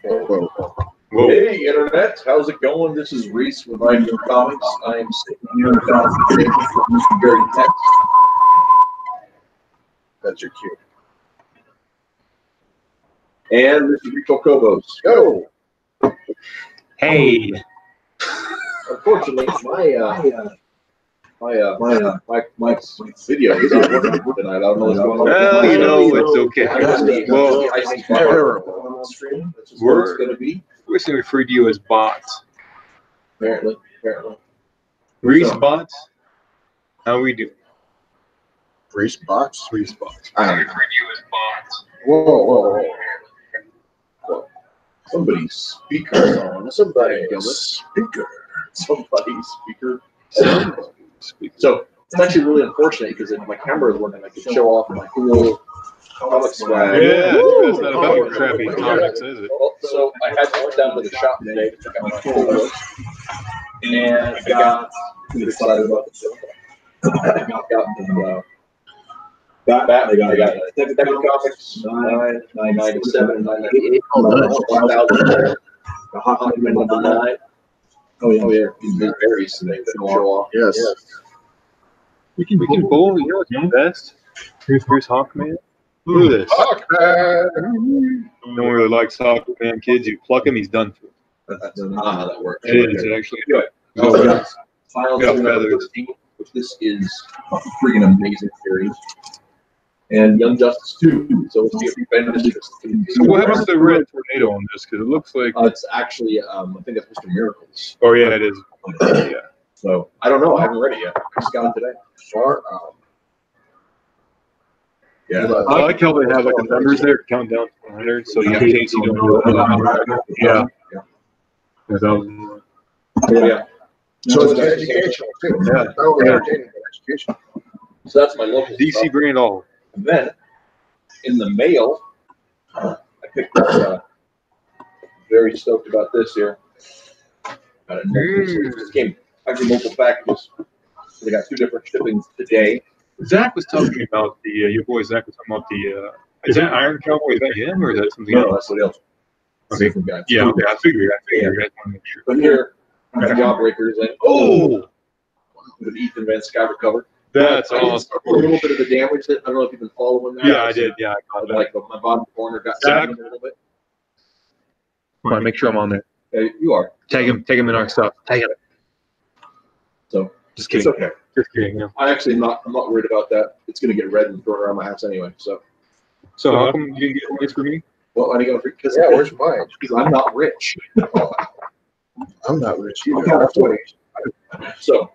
Whoa. Hey, Internet. How's it going? This is Reese with Ideal Comics. I am sitting here across the table from Mr. Gary Tex. That's your cue. And Mr. Rico Cobos. Go. Hey. Unfortunately, my video is not working tonight. I don't know what's going on. Well, you know, it's okay. Well, terrible. That's just what it's going to be. We're going to refer to you as bots. Apparently. Reese bots? How we do? Reese bots. Reese bots. I I don't know. refer to you as bots. Whoa. Somebody's speaker is on. Somebody's speaker. Somebody's speaker. So it's actually really unfortunate because if my camera is working, I can show off my cool comic swag. Yeah, that's not about crappy comics, is it? So I had to go down to the shop today to check out my cool list, and I got pretty excited about the show. I got Detective Comics 997 and 998. 1000. The Hawkman number 9. Oh yeah, these berries today that show off. Yes. We can bowl, you know what's the best? Here's Hawkman. Look at this. Hawkman. No one really likes Hawkman kids. You pluck him, he's done for. That's not how that works. It is, actually. Anyway, Final Yeah, number 13, which this is a freaking amazing series. And Young Justice 2, so it's be a tremendous interest. So what happens to the red tornado on this? Because it looks like. It's actually, I think it's Mr. Miracles. Oh yeah, it is. Yeah. So I don't know. I haven't read it yet. I just got it today. Far out. Yeah. I like how they have like the numbers there, count down to 100, so in case you don't know. Yeah. Yeah. So it's educational too. Yeah. Not only entertaining, but educational. So that's my local DC stuff. brand all. And then in the mail, I picked up. Very stoked about this here. Got it. This came actually multiple packages. They got 2 different shippings today. Zach was talking about the your boy Zach was talking about the. Is that Iron Cowboy? Is that him or is that something No, else? that's somebody else. Okay. Different guy. Yeah, okay, I figured. I just want to make sure. But here, Jawbreakers and with Ethan Van Sciver cover. That's I did awesome. a little bit of the damage that I don't know if you've been following that. Yeah, I did. Yeah, I caught that. Like my bottom corner got Zach? stabbed a little bit. Come on, make sure I'm on there. You are. Tag him in our stuff. Tag him. So Just it's kidding. okay. Just kidding. Yeah. I actually I'm not worried about that. It's gonna get red and thrown around my house anyway. So So how come you didn't get this for me? well, I didn't go because Yeah, where's mine? because I'm not rich. I'm not rich I'm either. not That's what rich. So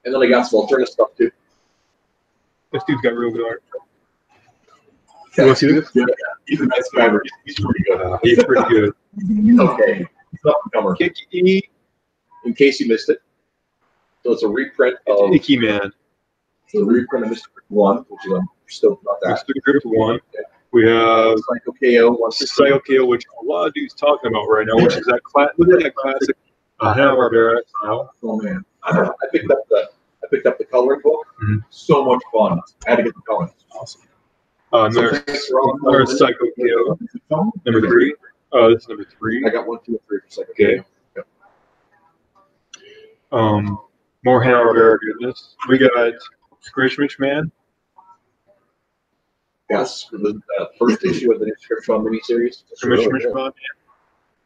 and then I got some alternative stuff too. This dude's got real good art. You want to see this? Yeah, Ethan Van Sciver, he's pretty good. He's pretty good. He's okay. He's not a comer. Icky, In case you missed it, so it's a reprint of Icky Man. Mr. Grip 1, which is I'm stoked about that. Mr. Grip 1. We have Psycho KO 116. Psycho KO, which a lot of dudes talking about right now, which is that look at that classic Hanna-Barbera style. Oh man, I picked up the coloring book. Mhm. So much fun. I had to get the coloring. Awesome. So There's thanks for all the colours. Psycho KO, number 3. This is number 3. I got 1, 2, and 3 for Psycho Okay. KO. More Hanna-Barbera goodness. We got Screechmich Man. Yes, for the first issue of the new Scriptron miniseries. Screechmich Man.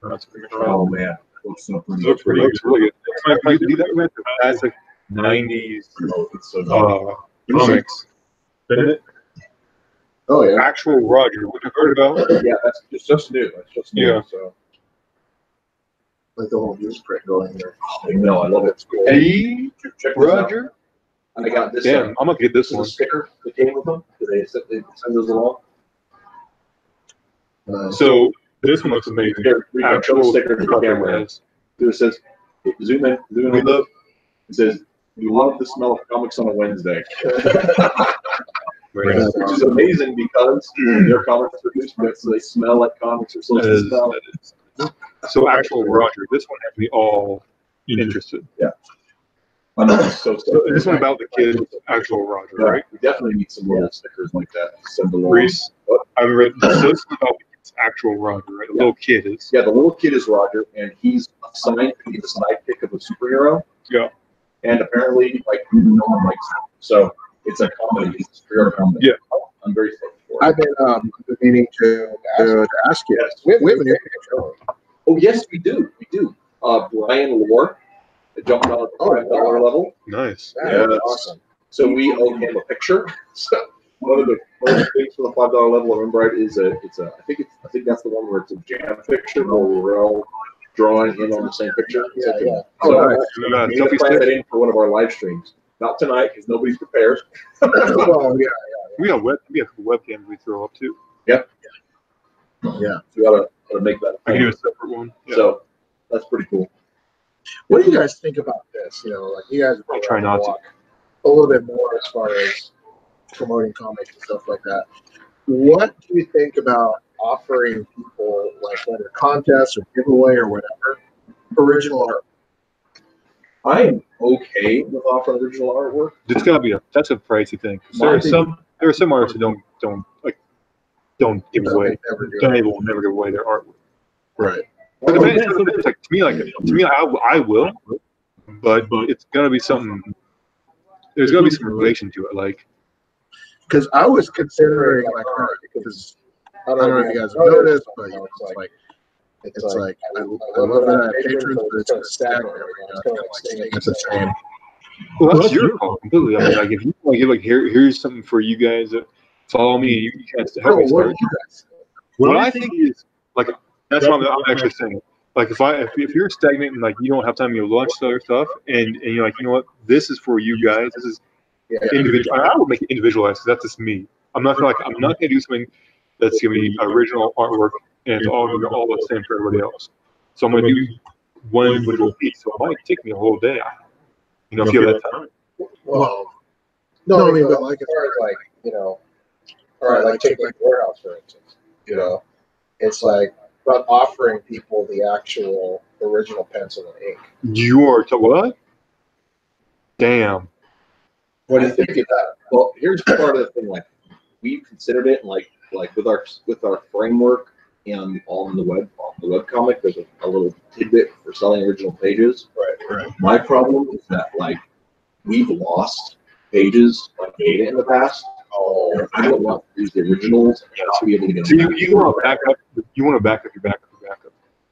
That's Screechmich Man. Oh man, it looks so pretty. Looks really good. Can I do that with the classic 90s Oh, it's so good. comics? Isn't it? Oh yeah. Actual Roger, what you heard about? Yeah, that's just new. That's just new. Yeah. So Like the whole newsprint going here. I know, I love it. It's cool. Hey, Check this out. Roger. I got this. Damn, I'm gonna get this This is a one. sticker that came with them. They send those along. So this one looks amazing. Here, we got Actual the sticker to the camera. yes. It says, zoom in a We little. love. It says, "We love the smell of comics on a Wednesday," Very nice. which is amazing because their comics are produced, so they smell like comics are supposed to smell. So actual Roger, this one has me all interested. I know, it's so So this one about the kid, actual Roger, right? We definitely need some little stickers like that. To send along. Reese, I've read so this is about the kid's actual Roger, right? little kid is. Yeah, the little kid is Roger, and he's assigned to be the sidekick of a superhero. Yeah. And apparently, like, no one likes him. So it's a comedy. It's a superhero comedy. Yeah. I'm very stoked for it. I've been meaning to ask you. Yes. We have a new show. Oh, yes, we do. We do. Brian Lohr jumped on at the $5 level. Nice. Yeah, that's awesome. So we owe him a picture. So one of the things for the $5 level, remember, is I think that's the one where it's a jam picture where we're all drawing in on the same picture. Yeah, yeah. So nice. we need to plan that in for one of our live streams. Not tonight because nobody's prepared. Well, yeah. We have webcams we throw up too. Yeah. So we gotta make that. I can do a separate one. Yeah. So that's pretty cool. What do you guys think about this? You know, like you guys I try not to. a little bit more as far as promoting comics and stuff like that. What do you think about offering people, like whether contests or giveaway or whatever, original art? I'm okay with offering original artwork. It's gotta be that's a pricey thing. There are some artists who don't give away. Never do Some it. people will never give away their artwork. Right. But to me, I will, but it's gotta be something. There's gotta be some relation to it, like. Because I was considering like art because I don't know if you guys have noticed, but you know, it's like I love that patrons, but it's gonna stagnate. It's the same. Well, that's your call completely. I mean, like if you want to give here's something for you guys that follow me, you can't help me What start. do you guys? What I think is like that's what I'm actually saying. Like if you're stagnating, like you don't have time to launch other stuff, and you're like, you know what, this is for you guys. This is individual. I would make it individualized. That's just me. I'm not gonna do something that's gonna be original artwork and it's all the same for everybody else. So I'm gonna do one individual piece. So it might take me a whole day. You know, if you have that time. Well, no, I mean, but like as far as like, you know, all right, like take like Warehouse for instance, you know, it's like about offering people the actual original pencil and ink. You're to what? Damn. What do you think of that? Well, here's part of the thing. Like, we've considered it, like with our framework and on the web comic, there's a little tidbit for selling original pages. Right. My problem is that like we've lost pages like data in the past. Oh, I don't want to use the originals and not be able to get So them. you want to back up. You want to back up your backup.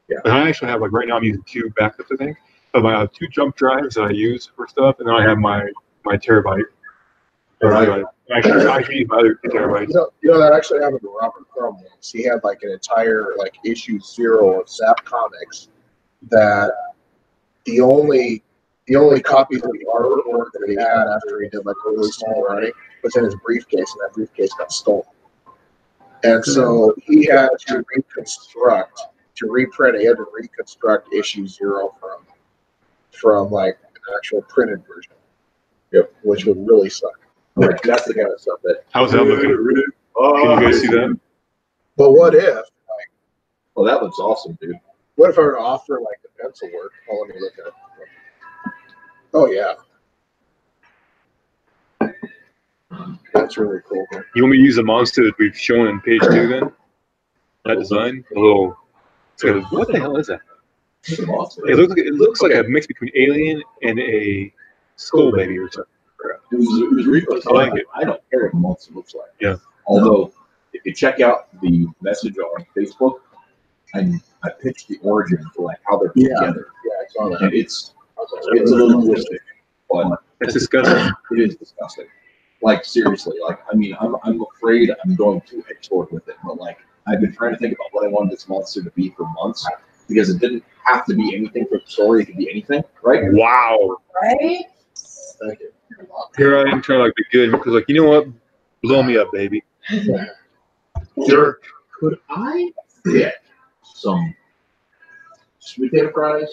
Yeah. And I actually have like right now I'm using 2 backups. I think. But I have 2 jump drives that I use for stuff, and then I have my terabyte. Right. Actually, I use my other 2 terabytes. You know that actually happened to Robert Crumb once. He had like an entire like issue 0 of Zap Comics that the only copies of the artwork that he had after he did like a really small writing was in his briefcase, and that briefcase got stolen. And so he had to reprint. He had to reconstruct issue 0 from like an actual printed version. Yep, which would really suck. Right. That's the kind of stuff that. How's that looking? Can you guys see that? But what if? Like, Oh, that looks awesome, dude. what if I were to offer like the pencil work? Oh, let me look at it. Oh yeah, that's really cool. Man. You want me to use the monster that we've shown in page 2 then? That design, a little. So what the hell is that? Awesome. It looks like a mix between Alien and a Skull Baby or something. It was really I like it. I don't care what the monster looks like. Yeah. Although, if you check out the message on Facebook, I pitched the origin for like how they're put together. Yeah, I saw that. And it's a little holistic, but That's disgusting. it is disgusting. Like seriously, like I mean, I'm afraid I'm going too export with it, but like I've been trying to think about what I wanted this monster to be for months because it didn't have to be anything for the story; it could be anything, right? Wow. Right? Thank you. Here I am trying to like be good because like you know what? Blow me up, baby. Sure. Could I get some sweet potato fries,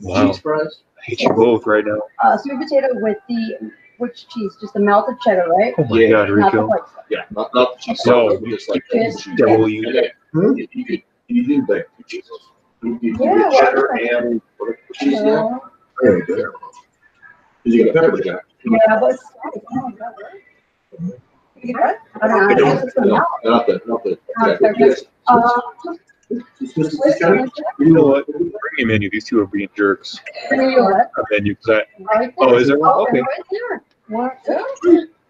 Wow. cheese fries? I hate you both right now. Sweet potato with which cheese? Just the melted cheddar, right? Oh my Yeah. God, Not the Rico. white stuff. Yeah, not the cheese No. sauce, but just like Yeah. cheese. Devil you. And then you do the cheese. You do Yeah, cheddar well, and what cheese? Yeah. Yeah, Very good. You get a pepper jack. but it's nice. Oh my God, really? You get what? I don't know. I guess it's the No, melt. not the Not jack. the- Yes. Uh, You know what? Bring him in. These two are being jerks. Bring you what? A menu. Cause Right oh, there. is there one? Oh, Okay. right there. What?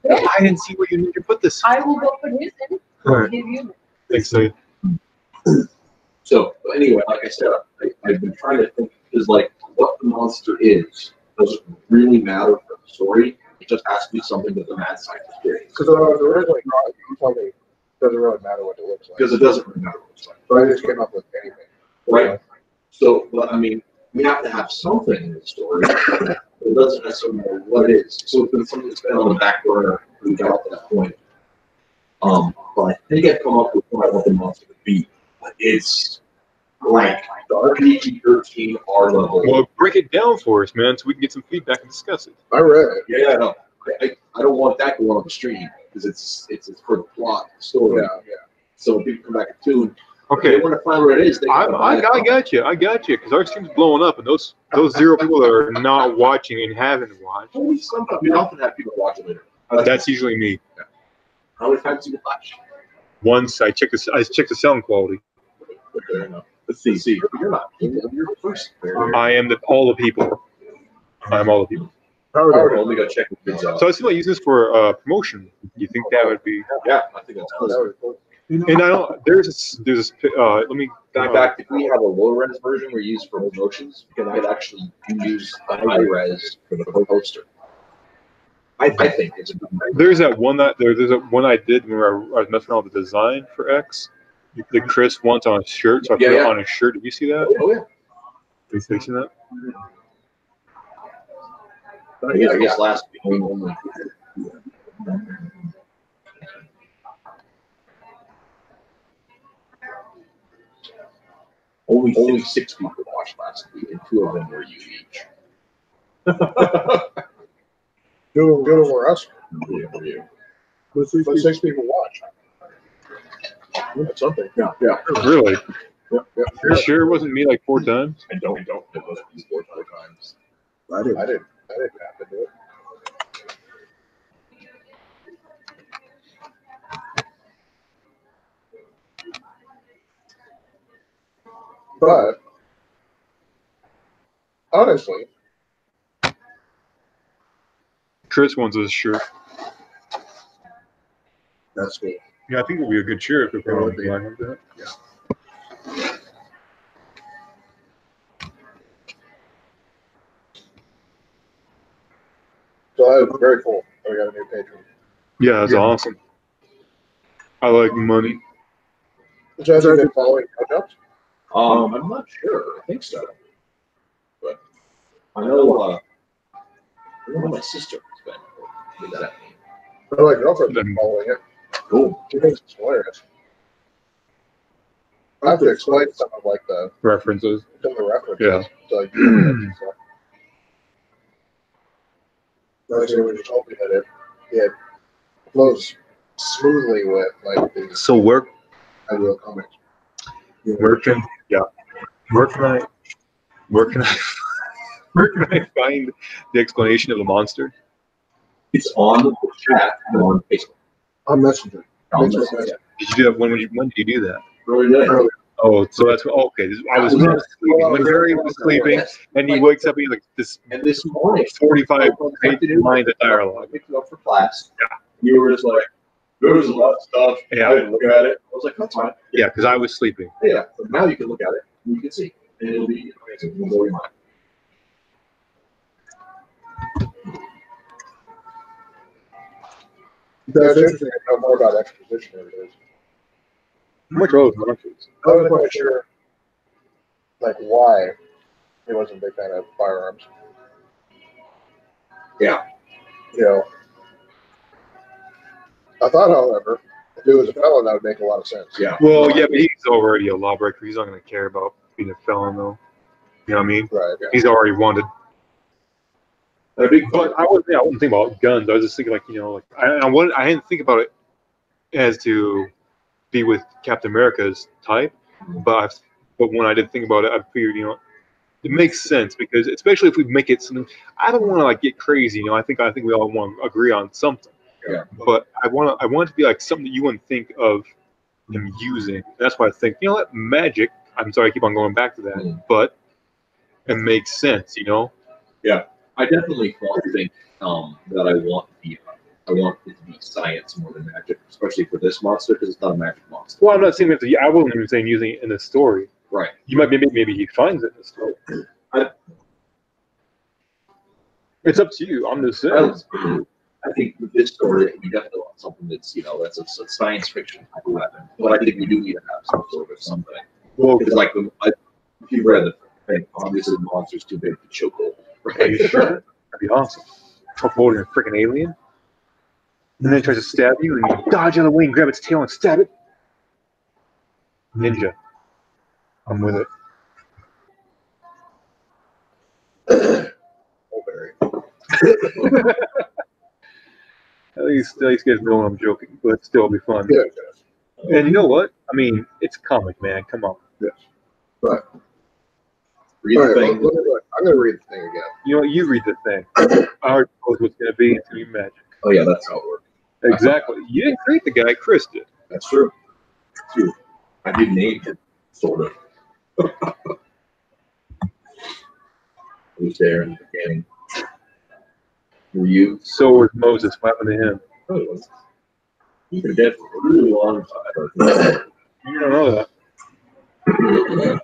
Yeah. I didn't see where you need to put this. I will go put his in. All right. Give you. Thanks, so So anyway, like I said, I've been trying to think, is like what the monster is doesn't really matter for the story. It just has to be something that the mad scientist experience. Because when I was originally drawing, you told me it doesn't really matter what it looks like. Because it doesn't really matter what it's like. So I just came up with anything. Right. So, but I mean, we have to have something in the story. It doesn't necessarily matter what it is. So it's been something that's been on the back burner when we got up to that point. But I think I've come up with what I want the monster to be. It's like the RPG-13 R level. well, break it down for us, man, so we can get some feedback and discuss it. I read it. Yeah, no. I don't want that going on the stream because it's for the plot, the story. Yeah. So when people come back and tune, Okay. they want to find where it is. They I gotta buy it. got you, because our stream's blowing up, and those 0 people that are not watching and haven't watched, Only sometimes we often have people watch it later. that's usually me. How many times do you watch? Once I check the sound quality. Fair enough. Let's see. You're not people. You're first. I am all the people. I'm all the people. Let me go check the vids out. So I was thinking about using this for promotion. You think that would be? Yeah, I think that's That awesome. was cool. And I don't. There's let me. In fact, if we have a low res version we use for promotions, we can actually use the high res for the poster. I think it's a good idea. There's that one there's a one I did when I was messing around with the design for X. The Chris wants on a shirt, so I put it on his shirt. Did you see that? Oh yeah. Did you see that? I guess last week we only. Only 6 people watched last week, and 2 of them were you each. Do it where us. Yeah. But 6 people watch. That's something. Yeah. Really? Yeah. You sure it wasn't me like 4 times? I don't. It was 4 times. I didn't have to do it. But honestly, Chris wants his shirt. that's cool. Yeah, I think it would be a good shirt if we put on It would design like that. So that was very cool. We got a new patron. Yeah, that's awesome. I like money. So has been following Jobs? I'm not sure. I think so. But I know my sister has been with that. My girlfriend's been following it. Cool. She thinks it's hilarious. I have to explain some of like the References. references. Yeah. So like, so. Actually, we just hoping that it flows smoothly with like the So where ideal comics. can I find the explanation of the monster? It's on the chat and on Facebook. On Messenger. On Facebook Messenger. Messenger. Did you do that? When did you do that? Really good. Earlier. Oh, so that's okay. I was sleeping. When Harry was sleeping, and he wakes up and he's like this And this morning, 45 lines of I dialogue. picked it up for class. Yeah. You were just like, there's a lot of stuff. Yeah. I didn't look at it. I was like, that's fine. Yeah, because I was sleeping. Yeah. But now you can look at it and you can see. And it'll be amazing. It'll blow your mind. That's interesting to know more about exposition than it is. How much are those monsters? I wasn't quite sure, like, why he wasn't a big fan of firearms. Yeah. You know, I thought, however, if it was a felon, that would make a lot of sense. Yeah. Well, yeah, but he's already a lawbreaker. He's not going to care about being a felon, though. You know what I mean? Right. He's already wanted. A big But I wouldn't think about guns. I was just thinking, like, you know, like I didn't think about it as to be with Captain America's type, but when I did think about it, I figured, you know, it makes sense because especially if we make it something. I don't want to like get crazy, you know. I think we all want to agree on something. Yeah. But I want it to be like something that you wouldn't think of him using. That's why I think, you know what, magic. I'm sorry I keep on going back to that, but it makes sense, you know? I definitely think that I want it to be science more than magic, especially for this monster because it's not a magic monster. Well, I'm not saying that. I wasn't even saying using it in the story. Right. You might maybe he finds it in the story. It's up to you. I'm just saying. I think with this story, we definitely want something that's that's a science fiction type of weapon. But I think we do need to have some sort of something. Well, Because if you read the thing, obviously the monster's too big to choke over. are you sure? That'd be awesome. Tough holding a freaking alien, and then it tries to stab you, and you dodge out of the way and grab its tail and stab it. Ninja. I'm with it. Oh, Barry. At least you guys know I'm joking, but still it'll be fun. Yeah. And you know what? I mean, it's comic, man. Come on. But Read all the right, thing. I'm gonna read the thing again. You know what? You read the thing. I already knows what's going to be. It's going to be magic. Oh yeah, that's how it works. Exactly. You didn't create the guy. Chris did. That's true. I did name him, sort of. He was there in the beginning. Were you? So was Moses. What happened to him? Oh, he was. He's been dead for a really long time. You don't know that.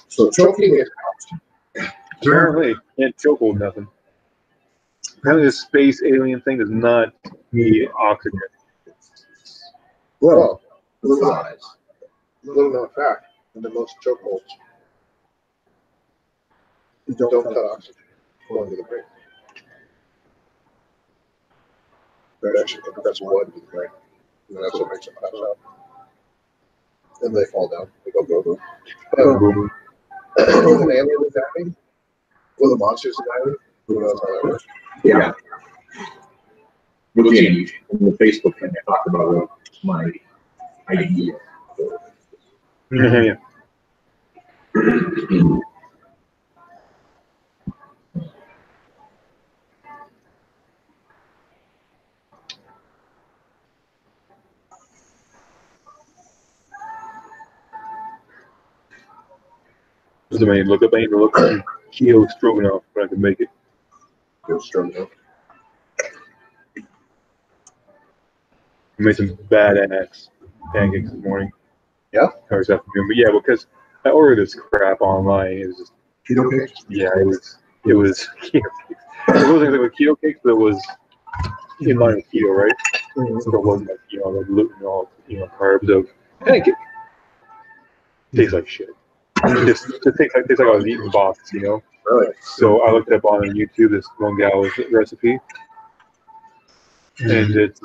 So choking is Apparently, can't choke on nothing. Apparently, this space alien thing does not need oxygen. well, Little eyes. little known fact, in the most chokeholds, you don't cut oxygen going to the brain. That actually compress blood to the brain. And that's what makes them pass out. And they fall down. They go boom. With an alien attacking, with a monster's attacking, who knows how that works? Yeah. Looking at you on the Facebook thing, I talked about my idea. Yeah. I mean, look up. I need to look up Keto Stroganoff, but I can make it. Go straight up. I made some badass pancakes this morning. Yeah? Or this afternoon. But yeah, because I ordered this crap online. It was just, Keto cakes? yeah, it was keto cakes. It wasn't like keto cakes, but it was in line with keto, right? So it wasn't like, like gluten and all, carbs of pancake. Tastes like shit. Just it tastes like I was eating box, Really? So I looked up on YouTube this one gal's recipe, and it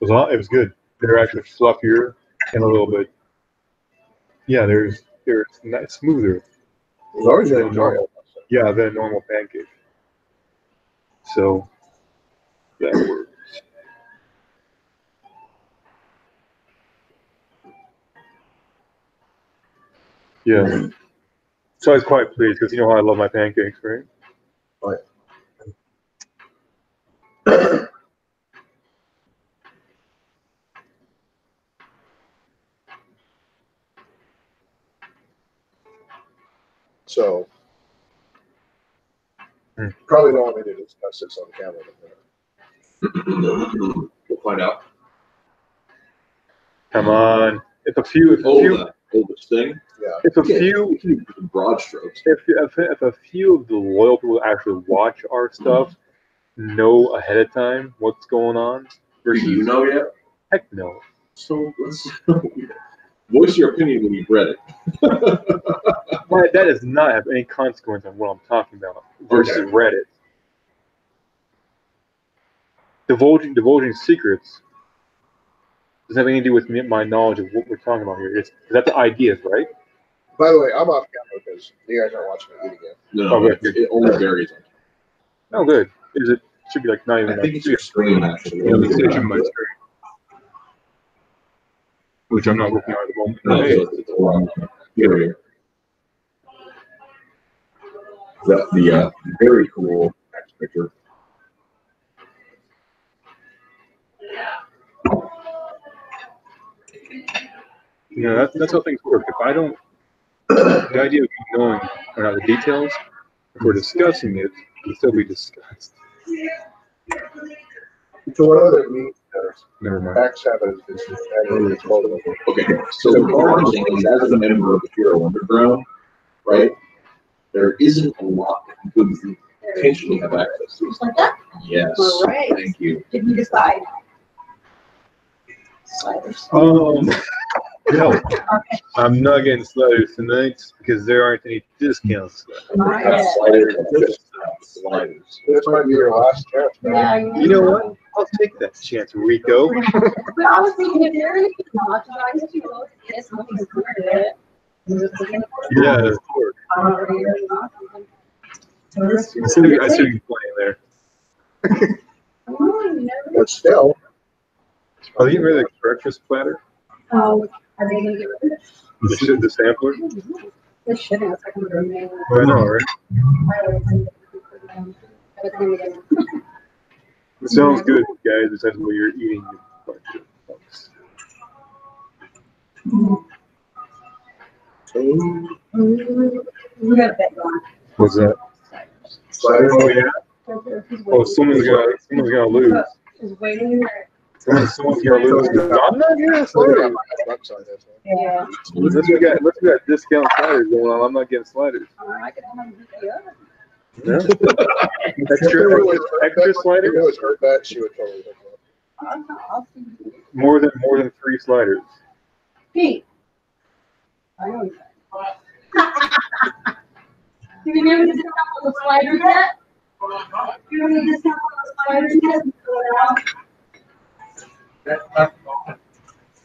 was good. They're actually fluffier and a little bit. Yeah, they're not smoother. It's always been than normal. Yeah, than a normal pancake. So that works. Yeah. So I was quite pleased because you know how I love my pancakes, right? So, probably don't want me to discuss this on camera. We'll find out. Come on. If a few, Oldest thing. Yeah. if a few, Broad strokes. if a few of the loyal people who actually watch our stuff know ahead of time what's going on, Do versus you know yet? heck no. So let's voice your opinion when you've read it. But that does not have any consequence on what I'm talking about versus Okay. Reddit. Divulging secrets doesn't have anything to do with my knowledge of what we're talking about here. It's that's the ideas, right? By the way, I'm off camera because you guys aren't watching me eat again. No, Oh, good. it only varies. Oh, good. It should be like not even. I think it's your screen actually. Yeah, it's actually my screen, which I'm not looking at the moment. No, Hey, so it's wrong. Here. That's the very cool next picture. You know, that's how things work. If I don't, the idea of you knowing the details, if we're discussing it, it can still be discussed. So what other meat Never mind. packs have is annually disposable? Okay, so the hard thing is, as a member of the Hero Underground, right, there isn't a lot that you could potentially have access to. Just like that? Yes, All right. thank you. If you decide. Sliders. No, Okay. I'm not getting sliders tonight because there aren't any discounts left. All Have right. sliders, just have sliders. This might be your last chance, man. Yeah, You know what? I'll take that chance, Rico. But I was thinking if there is not, I used to go, yes, I'm going to do it. Yeah, of course. I see you playing there. But still, Are they getting rid of the breakfast platter? Are they gonna get rid of it? The sampler? They shouldn't, it's like a remain. I know, right? It sounds good, guys. It sounds like you're eating your budget. We got a bet going. What's that? sliders. Oh yeah. Oh, someone's gonna lose. Is waiting in there. Someone's gonna lose. I'm not getting sliders. Yeah. Unless we got discount sliders going on, I'm not getting sliders. I could have the other. Yeah. extra sliders. If it was her bet, she would totally hook up. I'll see. More than 3 sliders. Pete. I know that. Do you remember the discount on the sliders yet? Do you remember the discount on the sliders yet?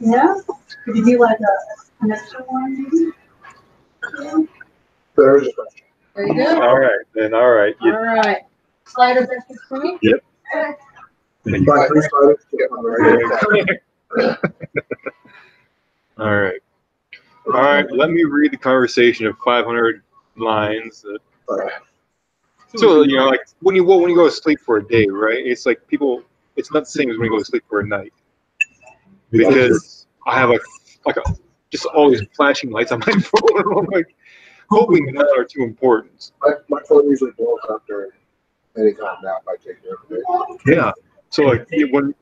Yeah? Could you do like an extra one maybe? There's a question. There you go. All right, then. All right. All right. Sliders extra for me? Yep. Okay. Buy 3 sliders, get one right. All right. All right. Let me read the conversation of 500 lines. So you know, like when you go to sleep for a day, right? It's like people. It's not the same as when you go to sleep for a night, because I have just all these flashing lights on my phone. I'm like hoping none are too important. My phone usually blows up during any kind of nap I take during the day. Yeah. So like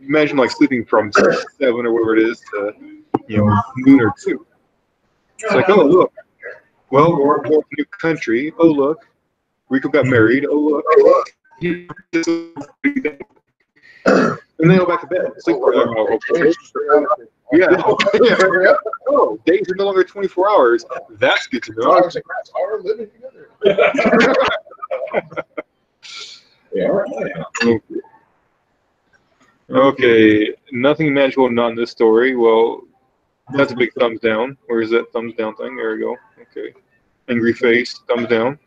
imagine like sleeping from 7 or whatever it is to noon or 2. It's like, oh look, well we're going to a new country. Oh look, Rico got married. Oh look, and then go back to bed. Sleep for an hour. Yeah. Oh, days are no longer 24 hours. That's good to know. Dogs and cats are living together. Yeah. Okay, nothing magical, not in this story. Well, that's a big thumbs down. Where is that thumbs down thing? There we go. Okay. Angry face, thumbs down.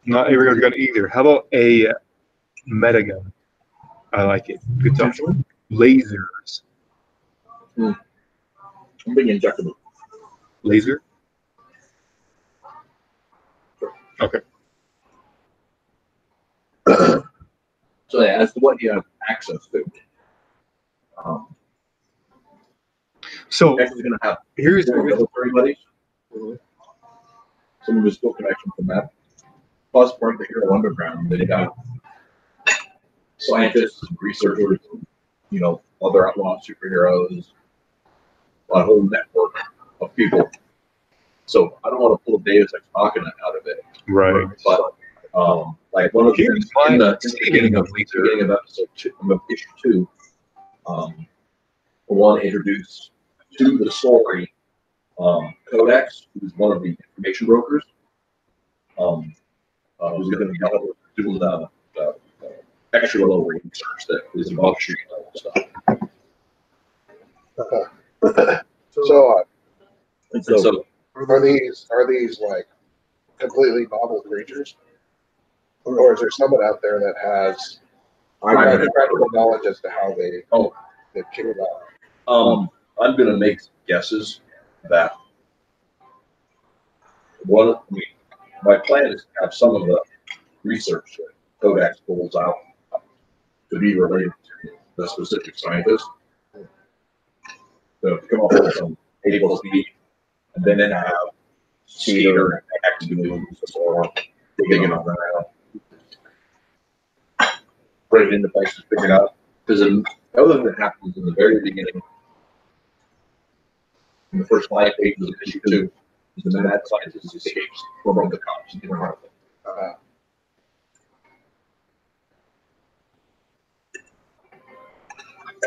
Not everyone's got it either. How about a metagun? I like it. Good stuff. Lasers. I'm being injectable. Laser? Okay. So yeah, as to what you have access to. So Next is going to have here's military buddies. Some of his still connection from that. Plus, part of the Hero Underground, they got scientists and researchers, other outlaw superheroes, a whole network of people. So I don't want to pull Deus Ex Machina out of it. right. But like one of the things in the beginning of episode 2, of issue 2, one introduced to the story Codex, who's one of the information brokers, who's going to be doing the extra low research that is involved in all stuff. So, And so are these like completely novel creatures, or is there someone out there that has practical knowledge as to how they came about? I'm going to make guesses that my plan is to have some of the research that Codex pulls out to be related to the specific scientist. to come up with some A plus B, and then have cedar and axe blooms or digging on the ground. Put it into place to figure it out. Because other than that happens in the very beginning, in the first 5 pages of issue 2, is the mad scientist escapes from the cops in front of them.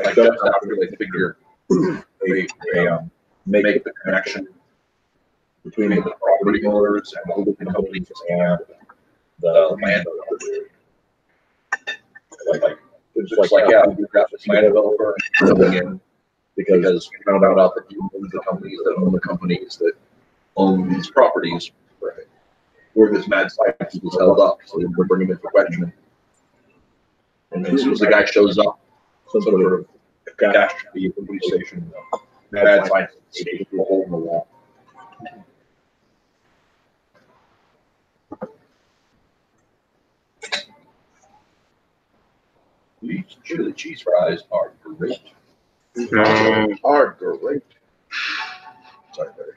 Like just after they figure they make the connection between the property owners and the holding companies and the landowners. Like it's just like, yeah, we've got this land developer coming in because we found out that you own the companies that own the companies that own these properties. Right. Where this mad scientist was held up, so we're bringing him in for questioning. And then as soon as the guy shows up, some sort of catastrophe at the police station, mad scientist escapes through a hole in the wall. These chili cheese fries are great. Are great. Sorry, Barry.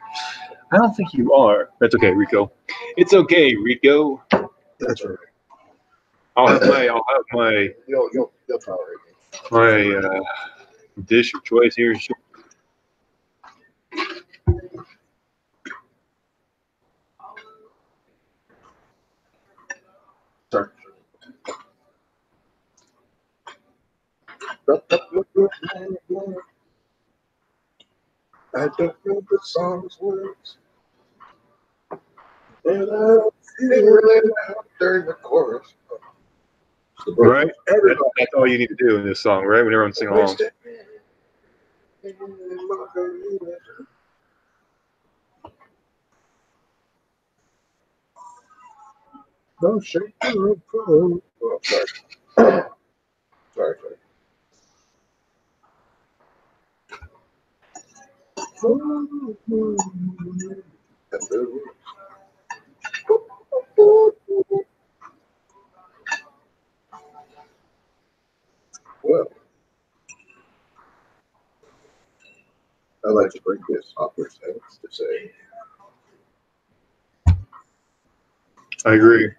I don't think you are. That's okay, Rico. It's okay, Rico. That's right. I'll have my You'll tolerate me. my dish of choice here. Sorry. I don't know the song's words, but I don't feel it really loud during the chorus. Right? That's all you need to do in this song, right? When everyone's singing along. No shake. Oh, sorry. Sorry. Well, I'd like to bring this awkward sentence to say, I agree.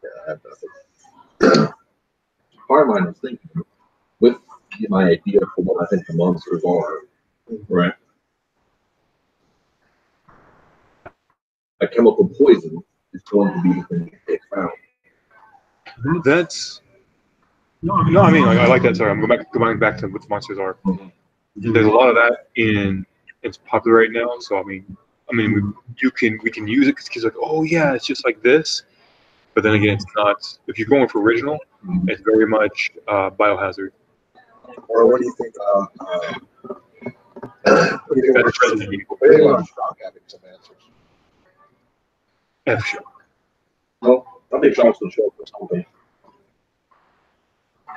yeah, I have nothing. Part of mine was thinking with my idea for what I think the monsters are, right? A chemical poison is going to be the thing that they found. That's no. I mean, I like that. Sorry, I'm going back to what the monsters are. There's a lot of that it's popular right now. So I mean, we can use it because kids are like, oh yeah, it's just like this. But then again, it's not. If you're going for original, it's very much biohazard. Or what do you think? What do you think Better about Resident Evil. what do you think about Strong having some answers? F sure. Well, I think Sean's going to show up for something.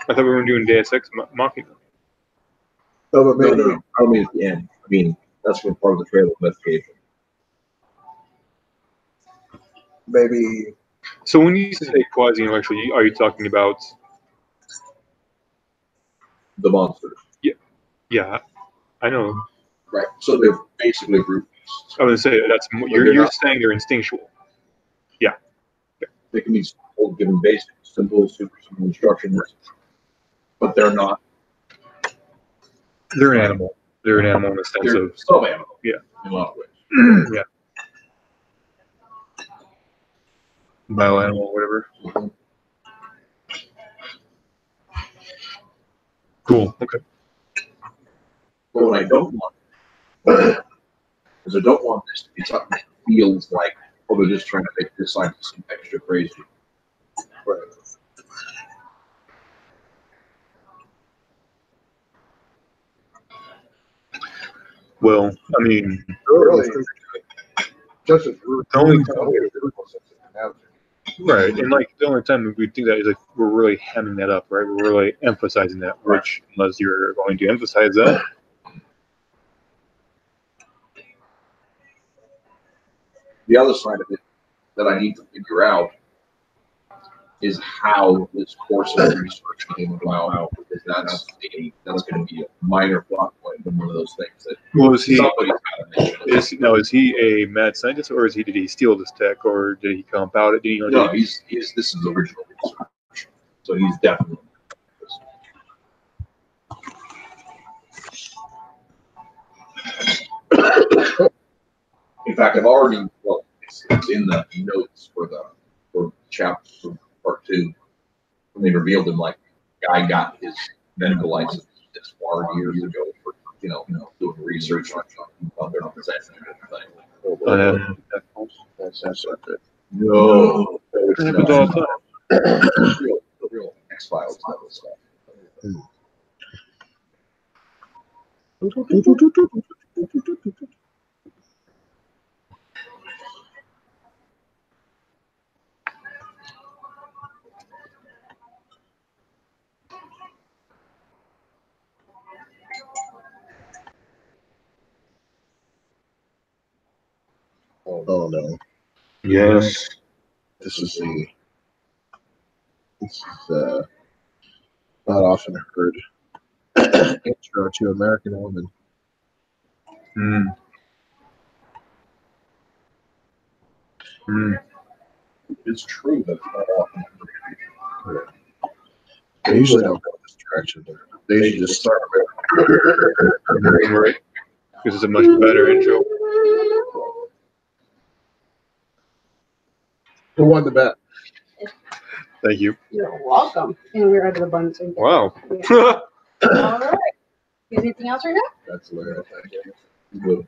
I thought we were doing Deus Ex Machina. No, but No, maybe, I don't mean at the end. I mean, that's been part of the trailer investigation. maybe So when you say quasi-intellectual, are you talking about? The monsters. Yeah, I know. Right. So they're basically groups. I was gonna say that's you're saying they're instinctual. They can be given basic, simple, super simple instructions, but they're not. They're an animal. They're an animal in the sense They're of sub-animal. Yeah. In a lot of ways. yeah, bioanimal, whatever. Cool. Okay. But what I don't want is I don't want this to be something that feels like, oh, they're just trying to make this scientist seem extra crazy. right. Well, I mean, Really, just as rude. The only- Right. right, and like the only time we do that is like we're really hamming that up, right? We're really emphasizing that. Which, unless you're going to emphasize that, The other side of it that I need to figure out is how this course of research came about, because that's going to be a minor plot point, but one of those things that Was he? somebody's got to mention. Is he a mad scientist, or did he steal this tech, or did he come about it? Did he know? No, this is original research, so he's definitely. In fact, I've already, well, it's in the notes for chapter part 2. When they revealed him, like, guy got his medical license this far years ago for, doing research on their possession and everything. That's not good. No, it's It happens all the not. time. The real X-Files type of stuff. Oh no. Yes. This is not often heard intro to American Woman. It's true that it's not often. They usually don't go this direction. They usually just start with Right. This is a much better intro. who won the bet? Thank you. You're welcome. And we're under the bun. So Wow. all right. Anything else right now? That's hilarious. Good.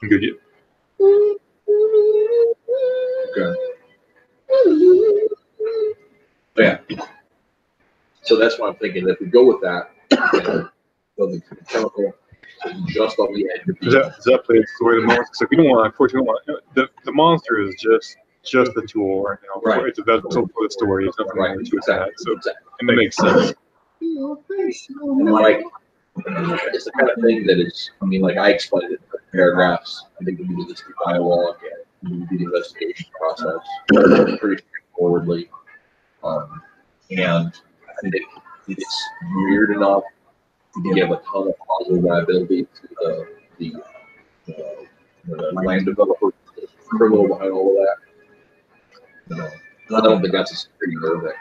Thank you. Good. Okay. Yeah. So that's why I'm thinking if we go with that, the chemical just on the edge. Does that play the story the most? Because like, we don't want, unfortunately, the monster is just the tool right now. Right. It's a vessel for the story. It's nothing Right. more to that. So Exactly. it makes sense. And like, it's the kind of thing that is, I mean, like I explained it in paragraphs. I think we do this through dialogue and we do the investigation process pretty straightforwardly. And I think it's weird enough to give a ton of positive liability to the land developer, the criminal behind all of that. I don't think that's a security nerve that,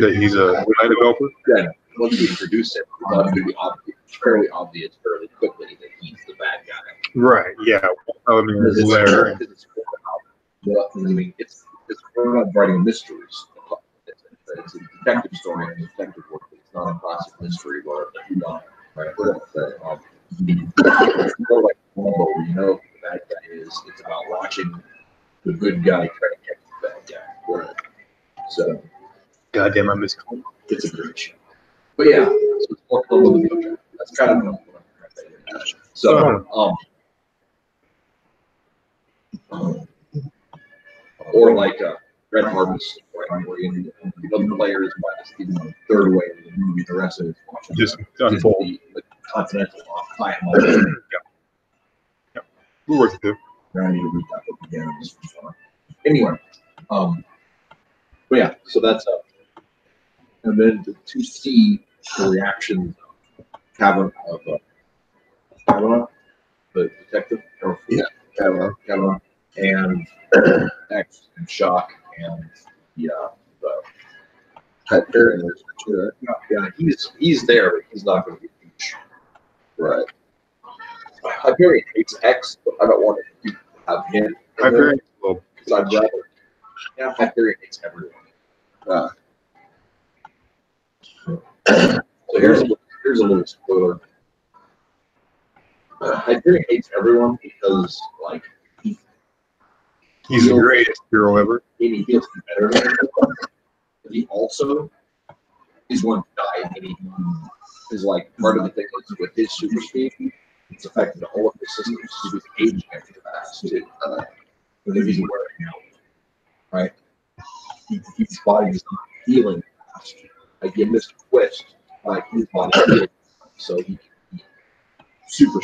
That he's a land developer. yeah, once you introduce it, it's going to be obvious, fairly obvious fairly quickly that he's the bad guy. Right. Yeah. I mean, Because it's there. I mean, it's we're not writing mysteries. It's a detective story and detective work. It's not a classic mystery where you don't, right? More like Columbo, where you know who the bad guy is. It's about watching the good guy try to catch the bad guy. Right. So Goddamn, I miss Columbo. it's a great show. But yeah, so it's more Columbo than Jojo. That's kind of what I'm trying to say. So or like Red Harvest, right, where the players by even the third way of the movie, the rest of it's watching Just the unfold. Continental Fire. We'll work through. I need to read that book again. This was fun. Anyway, but yeah, so that's and then to see the reaction of Kavanaugh, the detective, or Kavanaugh, and X and Shock and the Hyperion is too, right? yeah, he's there, but he's not going to be huge. Right. Hyperion hates X, but I don't want to have him. Hyperion. Well, Because I'd rather. Yeah, Hyperion hates everyone. So here's a little spoiler. Hyperion hates everyone because like he's the greatest hero ever. he feels better than everyone. But he also is going to die, and he is like part of the thing is with his super speed, it's affected all of his systems. He was aging extra fast too. Because he's wearing out, right? His body is not healing fast. Like you missed a twist, like his body heals, so he can be super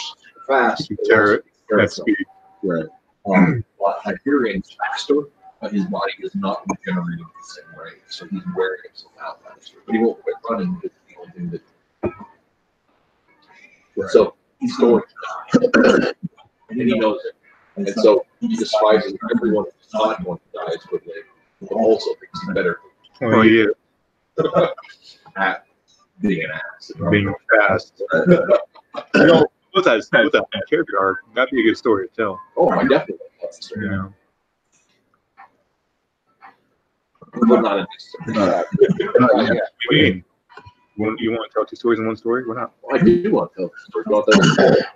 fast. He can tear it at speed. Right. Hyperion's faster, but his body is not regenerating the same way. So he's wearing himself out faster. But he won't quit running because it's the only thing that. Right. So he's going to die. And he knows it. And so he despises everyone who's not going to die as quickly, but also thinks he's better Oh, yeah. at being an ass. Being fast. You know, with that character arc, that'd be a good story to tell. Oh, I definitely love that story. You know. But not in this story. Yeah. What do you mean? You want to tell two stories in one story? Why not? Well, I do want to tell the story about that.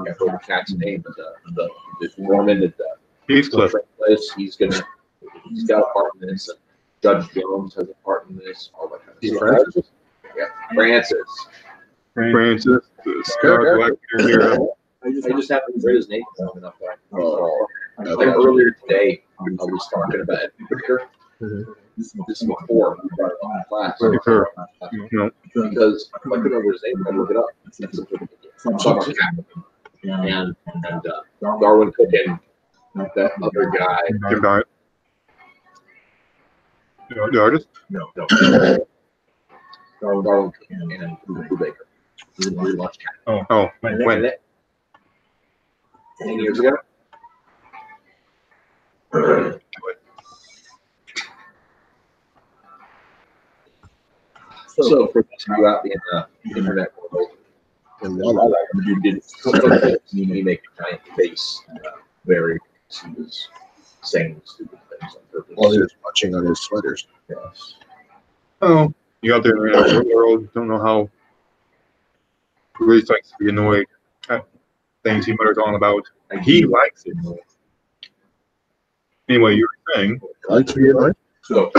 I forgot the cat's name, but the Norman at the Heathcliff. place. He's got a part in this, and Judge Jones has a part in this. All that kind of stuff. Yeah, Francis. Francis, the Scar Black hero. I just happened to read his name long enough. Like earlier today, I was talking about Ed Whittaker. This is before we brought it on class. Sure. No. Because I couldn't remember his name, I looked it up. I'm talking about and Darwin Cook and that other guy. Jim Bryant. The artist? No. Darwin Cook and Brubaker. He was in Relaunch Cat. Oh, when? 10 years ago. So for those of you out in the internet world, you did he make a giant face very he was saying stupid things on purpose. While he was munching on his sweaters. Yes. Oh, you out there in the real world don't know how he really likes to be annoyed at things he mutters on about. And he likes it. Anyway, you were saying. Like to be annoyed? So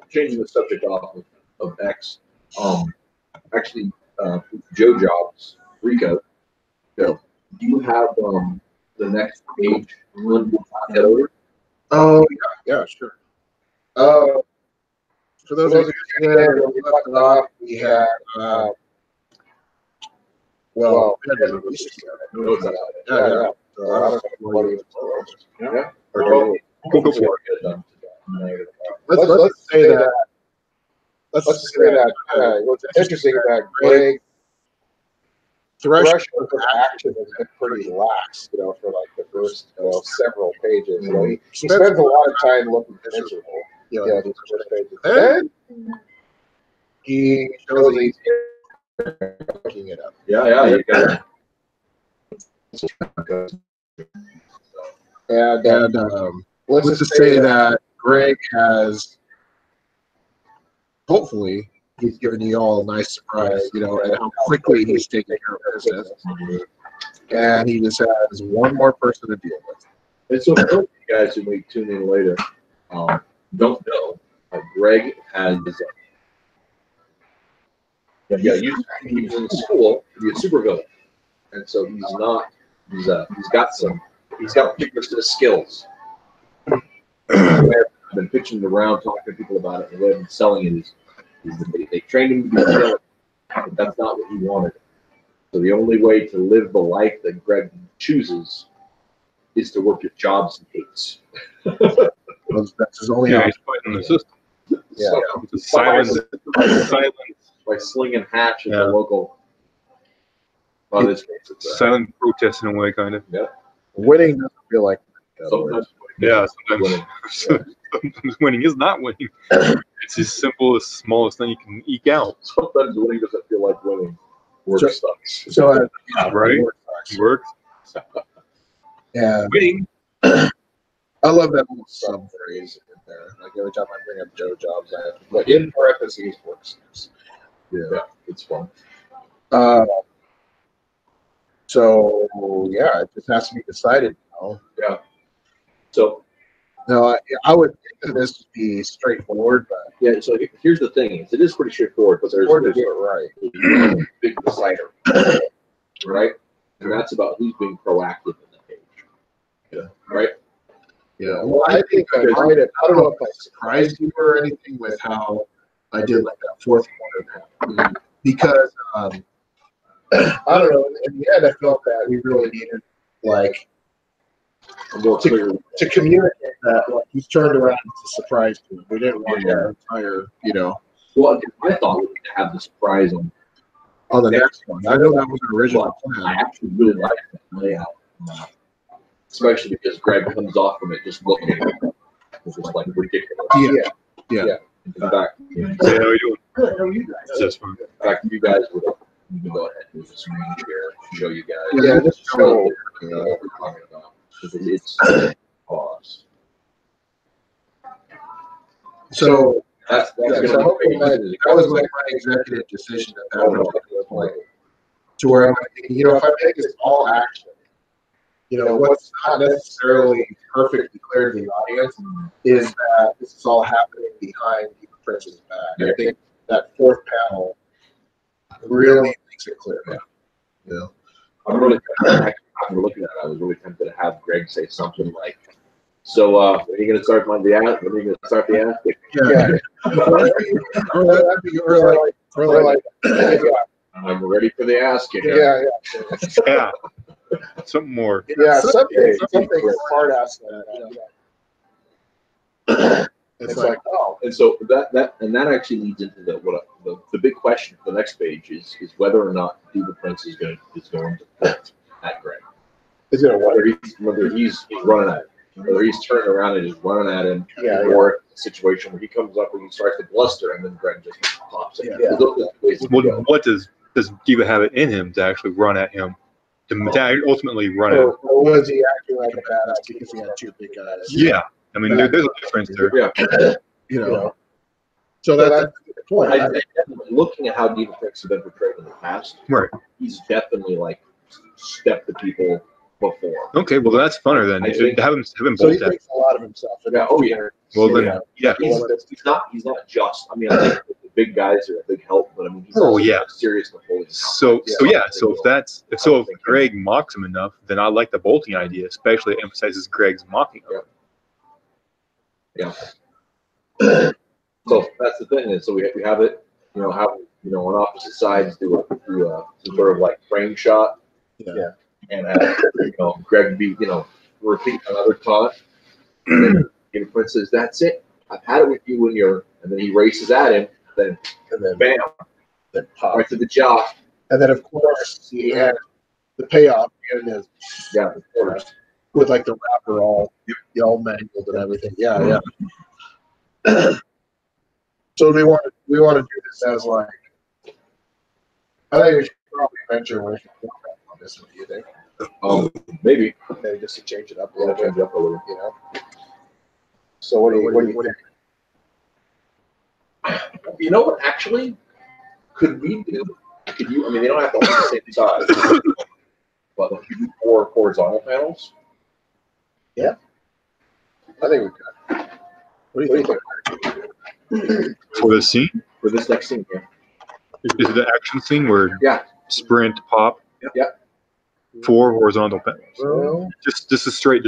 changing the subject off of X, actually, Joe Jobs, Rico, do you have the next page head over? Oh, yeah, sure. For those of you who didn't we left off, we had, well, we had releases. Yeah. So I don't know what he was told. Yeah. Or Go for it. let's say that. Let's say that. What's interesting that Greg threshold of action has been pretty lax, for like the first several pages. He spends a lot of time looking miserable. These first pages. Then he shows he's looking it up. Yeah, you got it. And let's just say that Greg has, hopefully, he's given you all a nice surprise, and how quickly he's taking care of business. And he just has one more person to deal with. And so for you guys who may tune in later, don't know, Greg has he was in school to be a supervillain. And so he's got particular set of skills. I've been pitching it around, talking to people about it, and the way I've been selling it is they trained him to be a villain, but that's not what he wanted. So the only way to live the life that Greg chooses is to work at jobs he hates. That's his only he's fighting the system. Yeah. It's a silence. By slinging hatch at the local. Well, in this case, it's silent protest in a way, kind of. Yeah. Winning doesn't feel like sometimes. Yeah, sometimes winning is not winning. It's as simple as smallest thing you can eke out. Sometimes winning doesn't feel like winning. Work sucks. So, right? Works. Yeah. Winning. I love that little sub phrase in there. Like every time I bring up Joe Jobs, I have to put in parentheses works. Yeah, it's fun. So yeah, it just has to be decided now. Yeah. So no, I would think that this would be straightforward, but yeah. So here's the thing: it is pretty straightforward, but there's to do it right. Big decider, right? And that's about who's being proactive in the page. Yeah. Right. Yeah. Well, I think I don't know if I surprised you or anything with how I did like that fourth corner, because I don't know. In the end, I felt that we really needed like to communicate that like he's turned around. It's a surprise to him. We didn't want that entire, Well, I thought we could have the surprise on the next one. I know that was the original I plan. actually really like that layout. Especially because Greg comes off from it just looking at it. It's just like ridiculous. Yeah. In fact, So how are you doing? Good, how are you guys? That's fine. in fact, you guys would you can go ahead and move the screen share, show you guys. Yeah, just show. What we're talking about. Because it's pause. So That's yeah, gonna so be hopefully crazy. that was like my executive decision at that point. To where I'm thinking, if I make this all action, what's not necessarily perfectly clear to the audience is that this is all happening behind the Prince's back. I think that fourth panel really makes it clear. I'm really after looking at it, I was really tempted to have Greg say something like, "So, when are you going to start the attic?" Yeah. Or like, I'm ready for the asking. Yeah. Something more. Yeah, something hard ass that. It's like, oh, And so that actually leads into the big question for the next page is whether or not Diva Prince is going to put at Greg. is it a what? Whether he's running at him, whether he's turning around and just running at him, or a situation where he comes up and he starts to bluster and then Greg just pops it. Yeah. Those are the ways to go. What does Diva have it in him to actually run at him? To ultimately run at him? Or was he acting like a badass because he had two big guys? Yeah. I mean, there's a difference there. Yeah. So that's the point. I think looking at how Diva Prince has been portrayed in the past, Right. he's definitely like stepped the people before. Okay, well that's funner then. I think- Have him So he bolt that. thinks a lot of himself. Yeah, oh, yeah. Well then, yeah. He's not just. I mean, I think the big guys are a big help, but I mean, he's Oh, also yeah. a serious Napoleon. So if Greg mocks him enough, then I like the bolting idea, especially it emphasizes Greg's mocking of him. Yeah. So that's the thing. And so we have it, on opposite sides do some sort of like frame shot. Yeah. And have, Greg be, repeat another taunt. And then Prince says, "That's it. I've had it with you when you're," and then he races at him. Then And then bam, right to the jaw. And then of course he had the payoff in his Yeah, of course. with like the wrapper all mangled and everything. Yeah. So we want to do this as like, I think we should probably venture away from on this one. Do you think? Maybe. Maybe just to change it up a Yeah, little bit. change it up a little. So what do you think? You know what? Actually, could we do? Could you? I mean, they don't have to all be the same size, but if you do 4 horizontal panels, I think we could. What do you think? For the scene, for this next scene here. is it the action scene where Yeah. sprint, pop, Yeah. 4 horizontal panels? Well, Just a straight.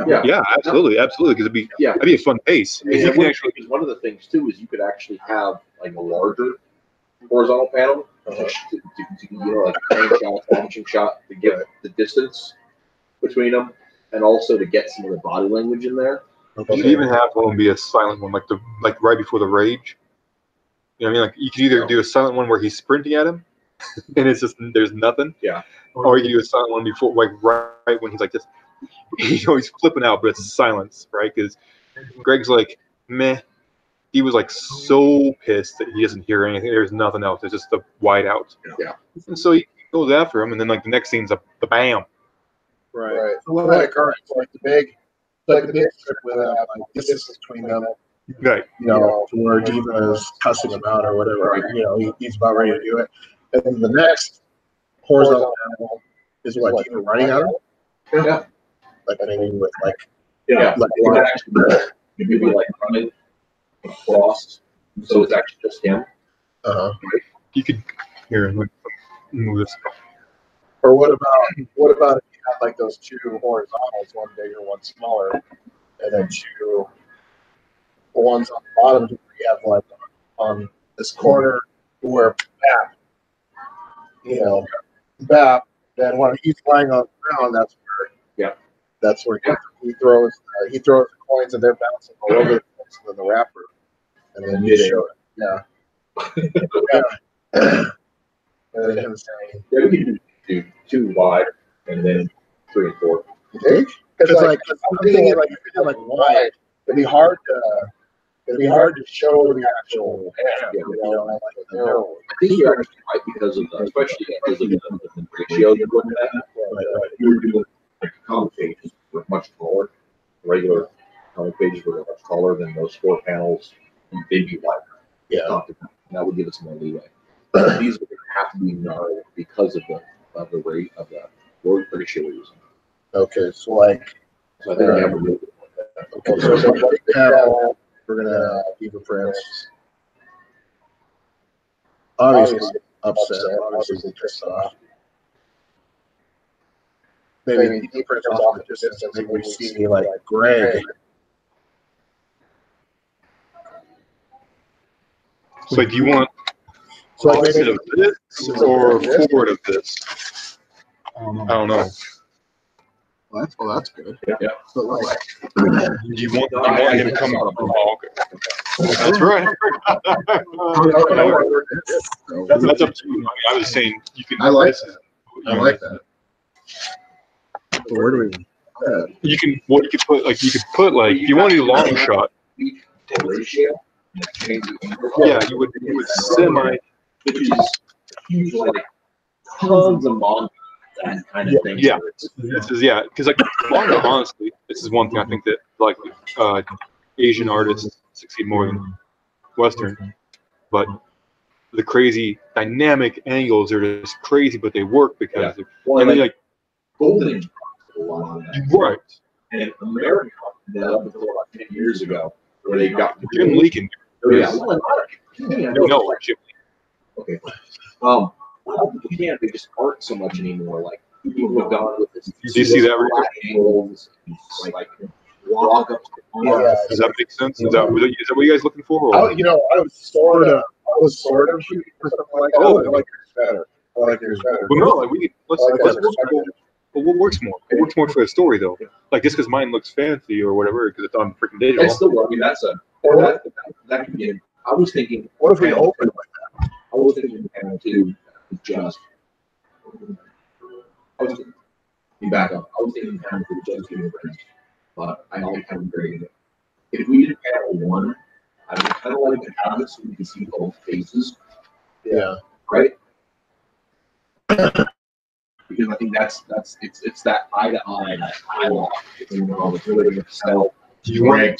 Yeah. Yeah, absolutely, because it'd be a fun pace. Because You can actually, because one of the things too is you could actually have like a larger horizontal panel, to like crane shot, launching shot to get the distance between them, and also to get some of the body language in there. you could even have one be a silent one, like right before the rage. You know what I mean? Like you could either do a silent one where he's sprinting at him, and it's just there's nothing. Yeah. Or you can do a silent one before, like right when he's like this. He's flipping out, but it's silence, right? Because Greg's like, meh. He was like so pissed that he doesn't hear anything. There's nothing else. It's just the white out. Yeah. And so he goes after him, and then like the next scene's the bam. right. So like, all right, so like the big strip with like distance between them. Right. To where Diva is cussing him out or whatever. He's about ready to do it. And then the next horizontal panel is what Diva running out of. Yeah. Like maybe with like Yeah. like It could actually maybe be like running across, so it's actually just him. You could here like, move this. Or what about if you had like those two horizontals, one bigger, one smaller, and then two ones on the bottom where you have like on this corner where BAP, then when he's lying on the ground, that's where he throws the coins and they're bouncing all over the place in the wrapper, and then you show it. And then him saying, Yeah, we can do 2 wide and then 3 and 4. because I'm thinking like if you did like wide, it'd be hard to show the actual hand, like the narrow. I think you're actually right because of especially because of the ratio you're looking at. You were doing like comic pages were much taller. Regular comic pages were much taller than those 4 panels, and they'd be wider. Yeah. That would give us more leeway. These would have to be narrow because of the rate of the word ratio we're using. Okay, so like, So I think we have a little bit more of that. okay, so what panel we're gonna Diva Prince. Obviously upset, obviously pissed off. Maybe Diva Prince off the distance, maybe we see like Greg. So do you want So like opposite maybe of this or forward of this? I don't know. well, that's good. Yeah. But like, You want him to come up. Oh, okay. That's right. That's up to you. I mean, I was saying you can. I like that. I like that. But where do we? You can. What you could put like if you want to do long shot. Ratio. Change the angle. Yeah, you would semi. Which is huge, like tons of manga, that kind of thing. Yeah, this is because like manga. Honestly, this is one thing I think that like Asian artists succeed more than Western, but the crazy dynamic angles are just crazy, but they work because and then like Golden Age a lot of that. right. And America did that up until about 10 years ago, where they got Jim Lee can Yeah, well, no Jim. Okay. A lot of people can't. They just aren't so much anymore. Like people who have gone with this. Do you see that right black angles, like walk up. Does that make sense? Is that what you guys looking for? I was sort of shooting for something like that. Oh. I like yours better. I like yours better. Well, no, like let's work. Well, what works more? What works more for the story though? Like just because mine looks fancy or whatever because it's on freaking digital. That's still. I mean, that's that can be. I was thinking. What if we open like that? I was thinking panel 2 just. I was thinking, back up. I was thinking panel 2 just giving friends, but I only kind of graded it. If we did panel 1, I would kind of like to have it so we can see both faces. Yeah. Right. Because I think it's that eye to eye, that eye lock. It's really going to sell. Do you want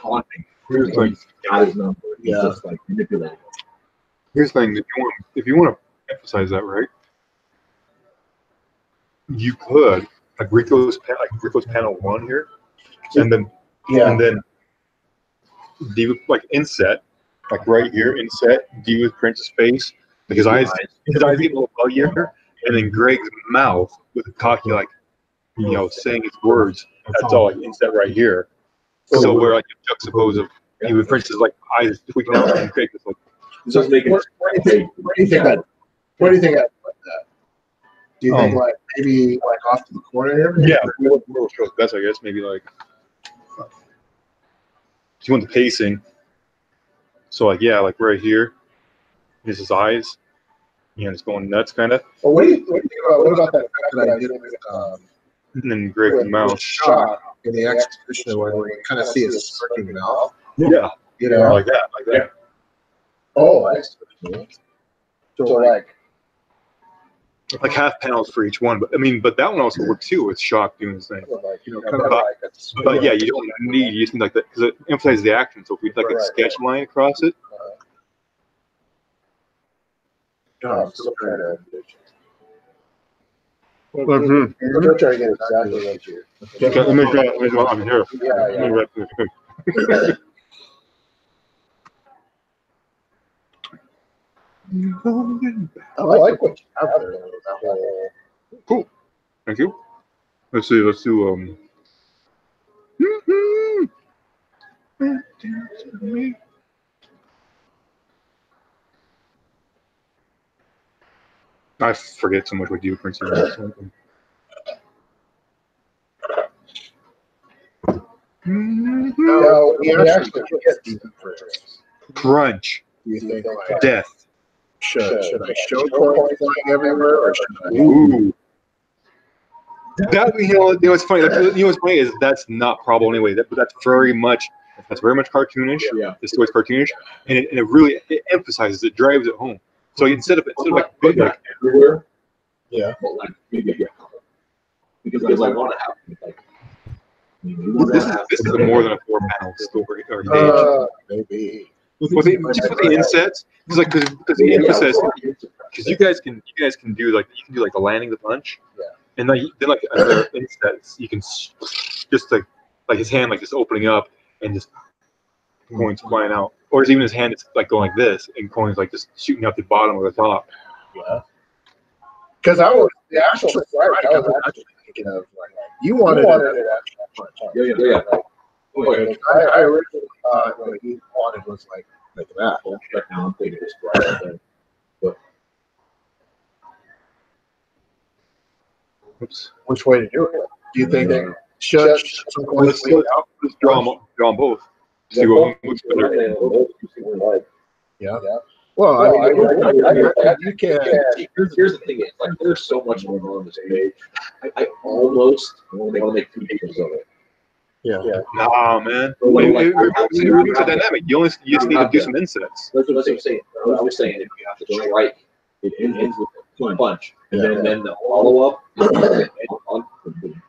haunting? Here's the thing. He's got his number. He's Yeah. just like manipulating. Here's the thing. If you want to emphasize that, right? You could like Rico's panel 1 here, and then Diva like inset, like right here inset Diva Prince's face, like his eyes get a little buggier, and then Greg's mouth with the cocky like saying his words. That's all like inset right here. So we're like a juxtapose of Diva Prince's like eyes tweaking out and Greg is like. Just making What do you think? What do you think? Like that? Do you think like maybe like off to the corner here? Yeah, we'll show it best, I guess. Maybe like if you want the pacing. So like like right here, here's his eyes. It's going nuts, kind of. Well, what do you think about what about that effect that I did with And then Greg's mouth. shot in the exposition where we kind of see his smirking mouth? Yeah, like that, Yeah. Oh, I see. So like half panels for each one. But that one also works too with Shock doing his thing. kind of like But yeah, you don't need. You just need like that because it emphasizes the action. So if we like a sketch line across it, I'm still trying to. Mhm. I'm still trying to get exactly what you. let me draw. I'm here. Yeah. I like what you have there. That whole. Cool. Thank you. Let's see. Let's do I forget so much what geoprints are. No, we actually get these printers. Crunch, Do you think like, death. should I show coins flying everywhere or should I? Ooh. That what's funny? What's funny is that's not probable anyway. That's very much cartoonish. Yeah. The story's cartoonish, and it really emphasizes, it drives it home. So instead of like big, like everywhere, Yeah. but like maybe because I want to have like. this is more than a 4-panel story or page. Maybe. Just with the insets, because the emphasis, because you guys can do like the landing the punch, and then another insets you can just like his hand like just opening up and just coins flying out, or even his hand is like going like this and coins like just shooting out the bottom or the top. Yeah. Because the actual strike, I was actually thinking of like you wanted it actually. Yeah. I originally thought what he wanted was like that. Right now I'm thinking this right. But Oops. Which way to do it? Do you think should some coins Let's draw them both. See what looks better. Yeah. Well, I mean, you can't. Here's the thing: is like there's so much going on this page. I almost want to make 2 pages of it. Yeah. Nah, man. It removes the dynamic. You just need to do some insets. That's what I'm saying. I was saying if you have to strike, it ends with a punch, and then the follow up,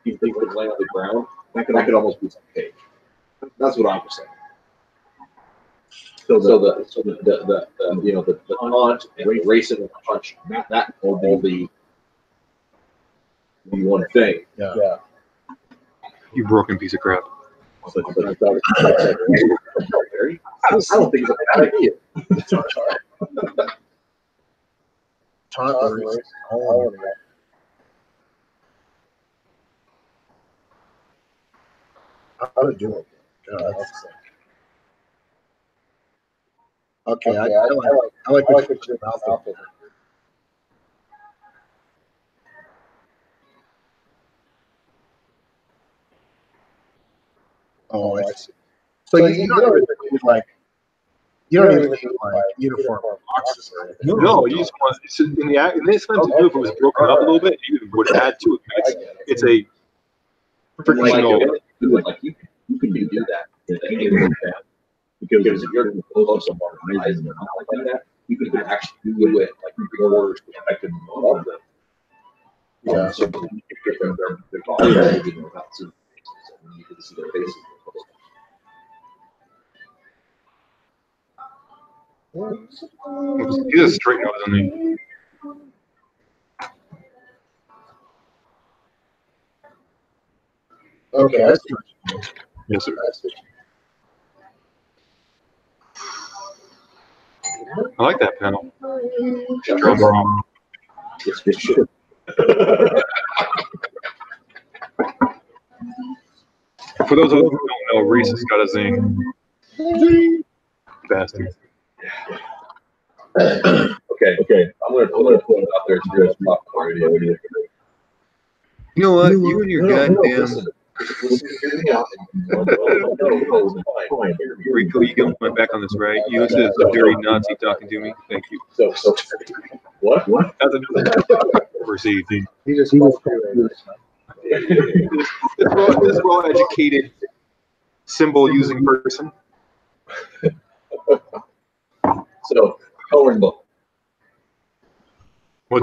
you think would lay on the ground. That could almost be some page. That's what I was saying. So the taunt and racing with the punch, that will be the one thing. Yeah. You broken piece of crap. I don't think it's a bad idea. How to do it? Okay, I like what you put your mouth open. Oh, I see. So you don't even need like uniform boxes or anything. No, you just want in this time to do if it was broken up a little bit, you would add to it. It's a frictional. Like you can do that. Because if you're going to blow someone's eyes and they're not like that, you can actually do it like your orders affected all of them. Yeah. So you can get them their body, you can see their faces. He does straight nose on me. Okay, I see. Yes, sir. I like that panel. Drum roll. It's good shit. For those of you who don't know, Reese has got a zing. Bastard. Okay. I'm gonna put it out there to do a top radio. You know what? You and your goddamn Rico, you went back on this, right? You listen to the dirty Nazi talking to me. Thank you. So what? Proceed. He just This well-educated symbol-using person. So coloring book. What?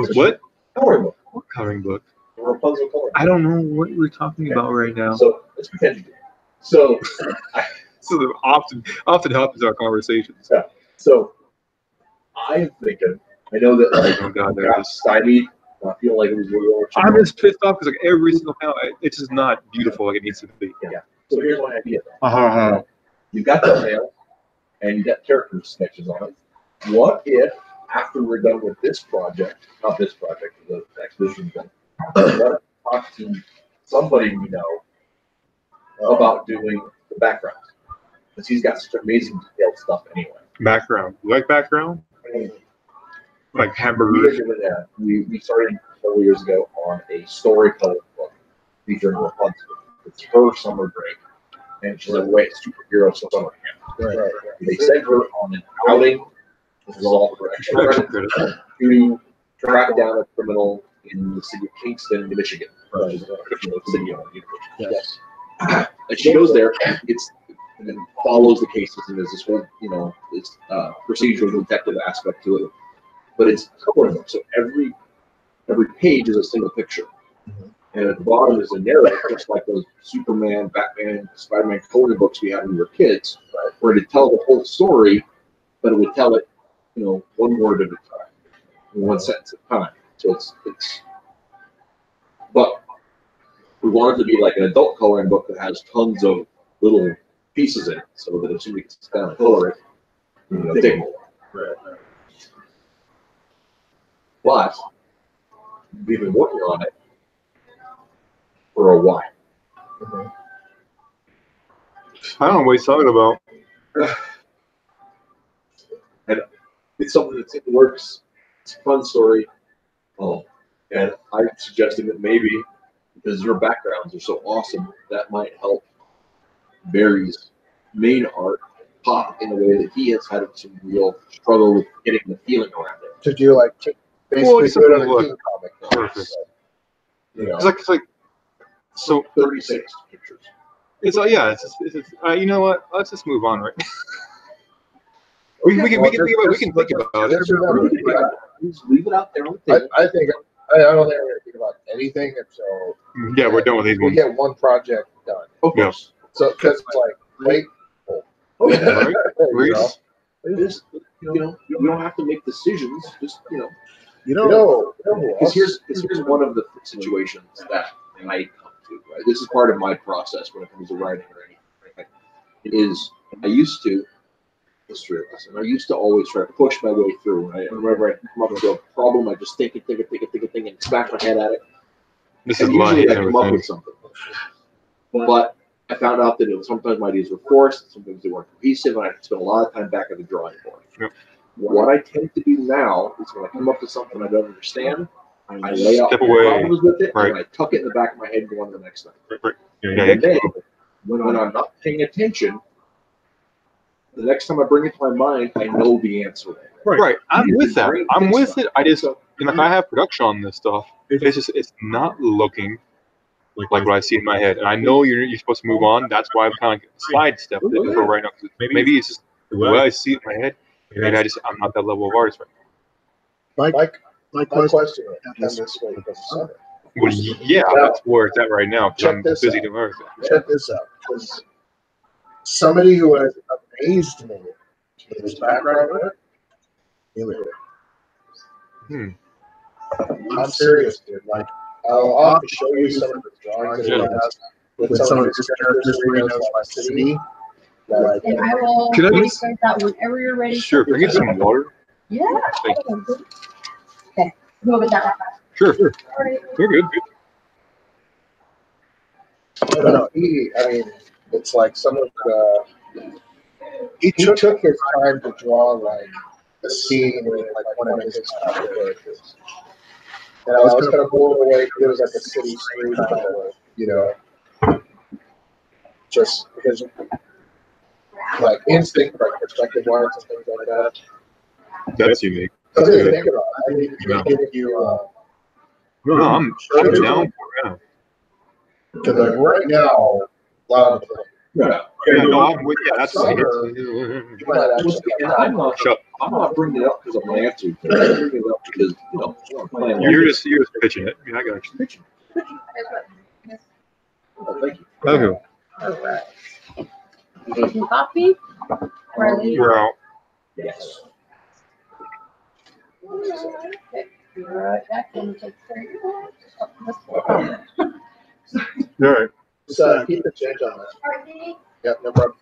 Coloring book. What coloring book? Rapunzel coloring. I don't know what we're talking about right now. So let's pretend you do. So So often happens our conversations. Yeah. So I'm thinking. I know that Oh God, there got it is. stymied. I feel like it was really. I'm just pissed off because like every single panel, it's just not beautiful like it needs to be. Yeah. So here's my idea. Uh-huh. You've got the mail, and you got character sketches on it. What if after we're done with this project, not this project, the exhibition thing, let's talk to somebody we know about doing the background, because he's got such amazing detailed stuff anyway. Background. You like background? like We hamburgers. did it there. We started several years ago on a storytelling book featuring Rapunzel. It's her summer break, and she's away at superhero summer camp. Right. They sent her on an outing. This is all for extra Extra credit, credit. to track down a criminal in the city of Kingston, Michigan, which is a fictional city on the universe. Yes. And she goes there, and then follows the cases, and there's this whole, this procedural detective aspect to it. But it's coloring book, so every page is a single picture. And at the bottom is a narrative, just like those Superman, Batman, Spider-Man coloring books we had when we were kids, where it'd tell the whole story, but it would tell it, one word at a time, one sentence at a time. So it's but we want it to be like an adult coloring book that has tons of little pieces in it, so that if somebody sits down and color it, dig more. But we've been working on it for a while. I don't know what he's talking about. And it's something that's in the works. It's a fun story. Oh, and I suggested that maybe, because your backgrounds are so awesome, that might help Barry's main art pop in a way that he has had some real struggle with getting the feeling around it. To do like basically it's do it on something a teen comic. Perfect. So, you know. It's like so. 36 pictures. It's yeah. You know what? Let's just move on, right? we can think about it. Just leave it out there on the table. I think I don't think we're gonna think about anything until Yeah, we're done with these we ones. get one project done. Of course. So because it's like wait, Oh, yeah. Right? you know, Just, you don't have to make decisions. Just, because Because here's one of the situations that I come to. Right, this is part of my process when it comes to writing or anything. Right? It is I used to always try to push my way through. Right? And whenever I come up with a problem, I just think it, and smack my head at it. This is And usually I life. come up with something. But I found out that sometimes my ideas were forced, sometimes they weren't cohesive, and I spent a lot of time back at the drawing board. Yep. What I tend to do now is when I come up with something I don't understand, I lay out Step my away. problems with it, Right. and I tuck it in the back of my head and go on to the next thing. Yeah, And then, when I'm not paying attention, the next time I bring it to my mind, I know the answer. right. I'm with that. Great I'm things with about it. I just if I have production on this stuff, it's not looking like what I see in my head, and I know you're supposed to move on. That's why I'm kind of sidestepped it for right now. Maybe it's just the way I see it in my head, and I'm not that level of artist right now. my question is this way because of summer. Well, yeah, that's where it's at right now because Check I'm this busy out. doing everything. Check this out. Because somebody who has amazed me with his background work, I'm serious, dude. Like, I'll have to show you some of the drawings that he has with some of his characters where he knows my city. Like, And I will Can I just- restart that whenever you're ready. Sure, can I get some water? Yeah. Thank Okay, move it that Sure, way. we're good. no, it's like some of the. He took his time to draw like a scene with like one of his characters. And I was kind of blown away because it was like a city street, kind of, just because, like, instinct, like, perspective wise and things like that. That's unique. So I That's didn't good. think about it. I need to give you, No, I'm down for it. because like right now, a lot of the, Yeah. Yeah, no, I'm with you. That's Summer. you might actually And I'm not bringing it up because I'm an answer. I'm bringing it up because, I'm playing. You're just pitching it. Yeah, I got you. Oh, thank you. Okay, Alright. Take some coffee? Or I leave? we're out. Yes. Okay, be right back. Let me take care of yours. Oh, this one. All right. just keep the change on that. Yep, no problem.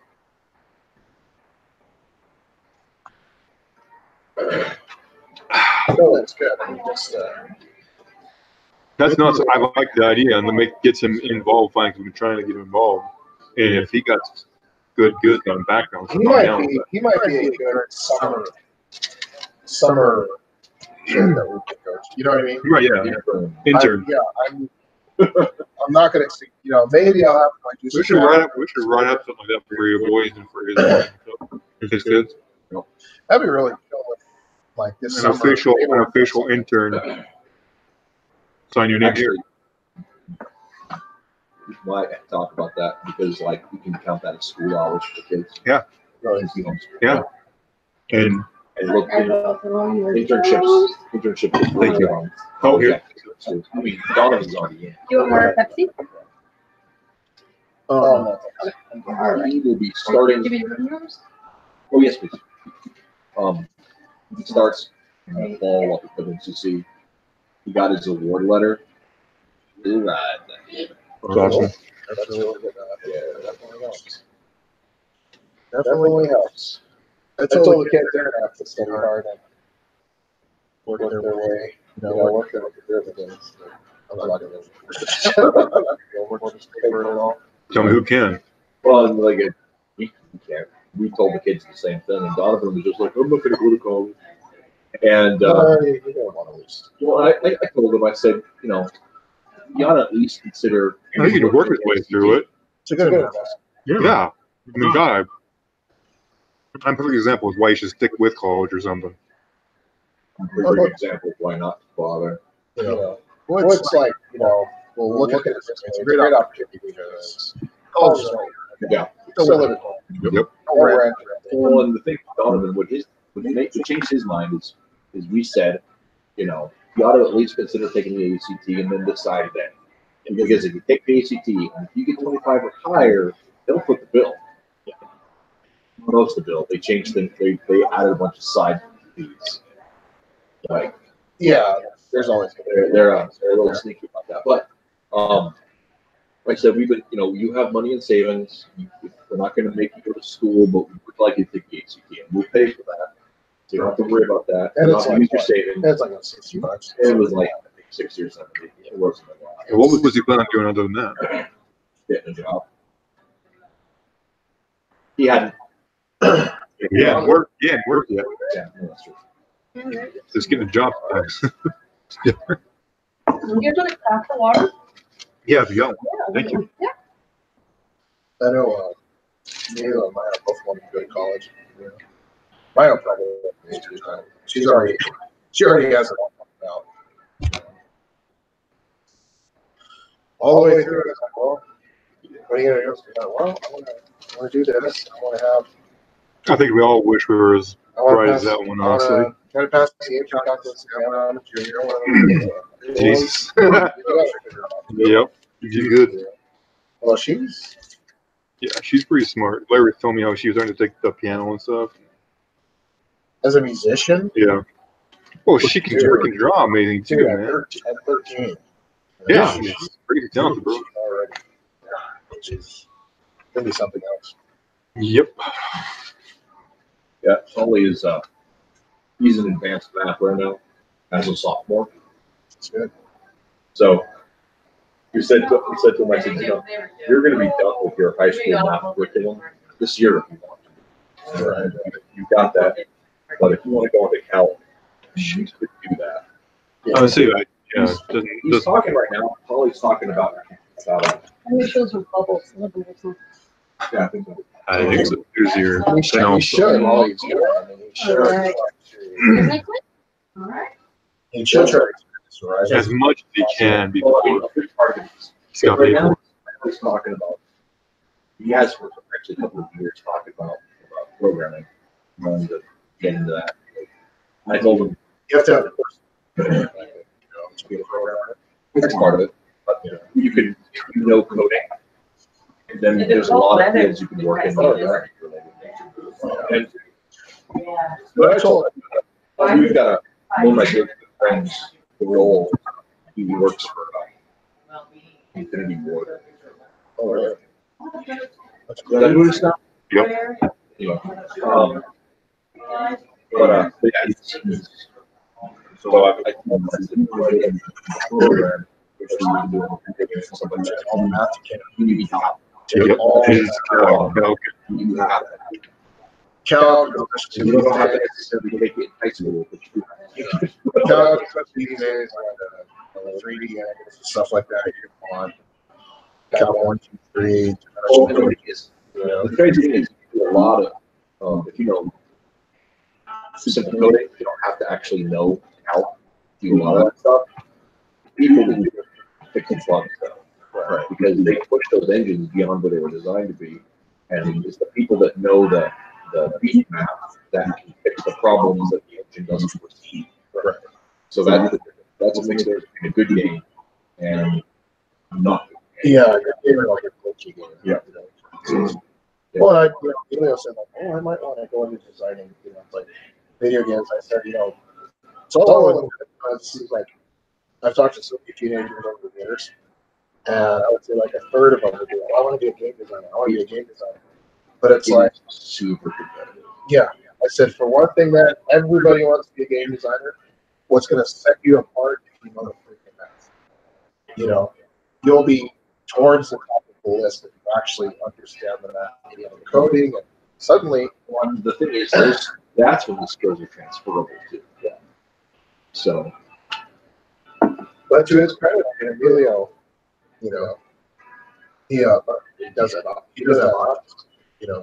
No, that's good. I mean, just, That's nuts. I like the idea, and gets him involved. Fine, 'cause we've been trying to get him involved. And if he got good on background, he might be a good summer so that we can coach. You know what I mean? Right, yeah. Intern. I'm not gonna see. You know, maybe I'll have to like do We should write up something like that for your boys and for his kids. That'd be really cool. Like this An summer, official intern. Sign your name here. Why I talk about that? Because like you can count that as school hours for kids. Yeah. Yeah. And look, internships. Thank you. Oh, here. I mean, Donovan's already in. You want more Pepsi? He will be starting. Give me yours. Oh yes, please. He starts in the fall up at NCC. He got his award letter. That's awesome. That's really good. Yeah, definitely helps. Definitely helps. That's all the kids there have to study hard and work their way. You know, work their things. I'm not gonna Tell me who can. Well, like we can't. We told the kids the same thing, and Donovan was just like, "I'm not going to go to college." And you don't want to lose. well, I told him, I said, you know, you ought to at least consider. I think he can work his way through it. It's a good investment. Yeah. I mean, God, I'm a perfect example of why you should stick with college or something. Perfect example of why not to bother. You know, well, it's like, you know, well, look at this. It's a great opportunity because college is Yeah. still live at home. Yep. Well, and the thing with Donovan, what changed his mind is we said, you know, you ought to at least consider taking the ACT and then decide then. And because if you take the ACT and if you get 25 or higher, they'll put the bill. Most of the bill. They changed things. They added a bunch of side fees. Like, Yeah, there's always they're a little sneaky about that. But like I said, we've been, you know, you have money in savings. We're not going to make you go to school, but we would like you to take the ACT, and we'll pay for that. So you don't have to worry about that. And it's not like use your savings. It's like $60. It was like I think 60 or 70. It wasn't a lot. And what was he planning on doing other than that? Getting a job. He hadn't. Yeah, work yet. Yeah, no, that's true. Just getting a job. You have to pass the water? Yeah, if you got one. Thank you. Yeah. I know, Mila and Maya both want to go to college. Yeah. Maya probably won't do time. She already has it all out. All the way through it, I was like, well, what are you going to do? Well, I want to do this. I want to have. I think we all wish we were as I wanna bright pass- as that one, I wanna honestly. Try to pass the ACT calculus exam when I'm a junior. Jesus. You gotta figure it out. Yep. You good? Well, she's Yeah, she's pretty smart. Larry told me how she was starting to take the piano and stuff. as a musician. Yeah. Well, she can freaking draw amazing too, Dude, at man. 13. Yeah, she's pretty talented, bro. Already. Which is gonna be something else. Yep. Yeah, Sully is he's in advanced math right now as a sophomore. It's good. So we said to him, I said, you know, you're going to be done with your high school math curriculum this year if you want to. Right. You got that. But if you want to go into calc, you could do that. I would say that. Yeah. He's talking right now. Polly's talking about I wish those were bubbles. yeah, I think so. I think it's easier. He should. Well, he's good. I mean, he should. Alright. Alright. He should try to right? As much as he can Well, I before mean, a big part of it is he's got right now, people. he's talking about. He has for actually a couple of years talking about programming. Wanting to get into that. I told him You have to have the person, to be a programmer. it's part of it, but you can coding. And then there's a lot of fields you can work in. And but I told him, we've got one of my good friends, Joel, he works for Infinity Ward. Oh, really? Is that who it is now? Yep. Anyway, but yeah, he's so I told him I said, program, which we can do something like All the math you can. you need to Yep. you have it. Calc, So you don't have to necessarily take it in high school, but you now, especially these days, like 3D angles and stuff like that, you can on count 1, 2, 3. Oh, and the crazy thing is, you do a lot of, if you know simple coding, you don't have to actually know how to do a lot of that stuff. People will fix a lot of stuff, right? Because they push those engines beyond what they were designed to be, and it's the people that know the beat map that can fix the problems that the engine doesn't foresee. Right. So that's a mix between a good game and not. Yeah, like a glitchy game. Yeah. Well, I said like, oh, I might want to go into designing, like video games. I said, it's all it seems like I've talked to so many teenagers over the years, and I would say like a third of them would be like, I want to be a game designer. I want to be a game designer. But it's like super competitive. Yeah, I said for one thing that everybody wants to be a game designer. What's going to set you apart if you know the freaking math? You'll be towards the top of the list if you actually understand the math, the coding, and suddenly. The thing is, that's when the skills are transferable too. Yeah. So. But to his credit, Emilio, he does it. He does that a lot,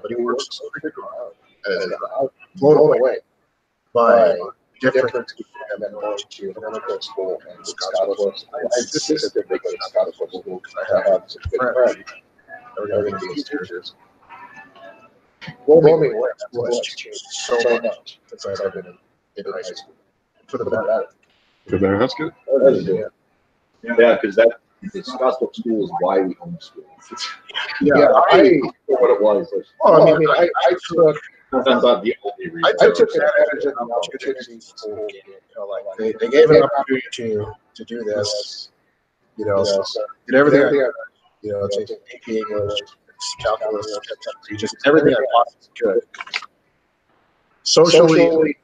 but he works so hard. And I'm blown away by the difference between him and going to Dominican school and Scottsbluff. I insisted that they go to Scottsbluff school because I have some good friends that are going to be teachers. Blow me away. School has changed so much since I've been in high school. For the better. For the better, that's good. Yeah, because the Scottsbluff school is why we homeschool. Yeah, what it was. I took. That's not the only reason. I took advantage of the opportunity school. They gave an opportunity to do this. So did everything. Take AP English, calculus, just everything I possibly could. Socially,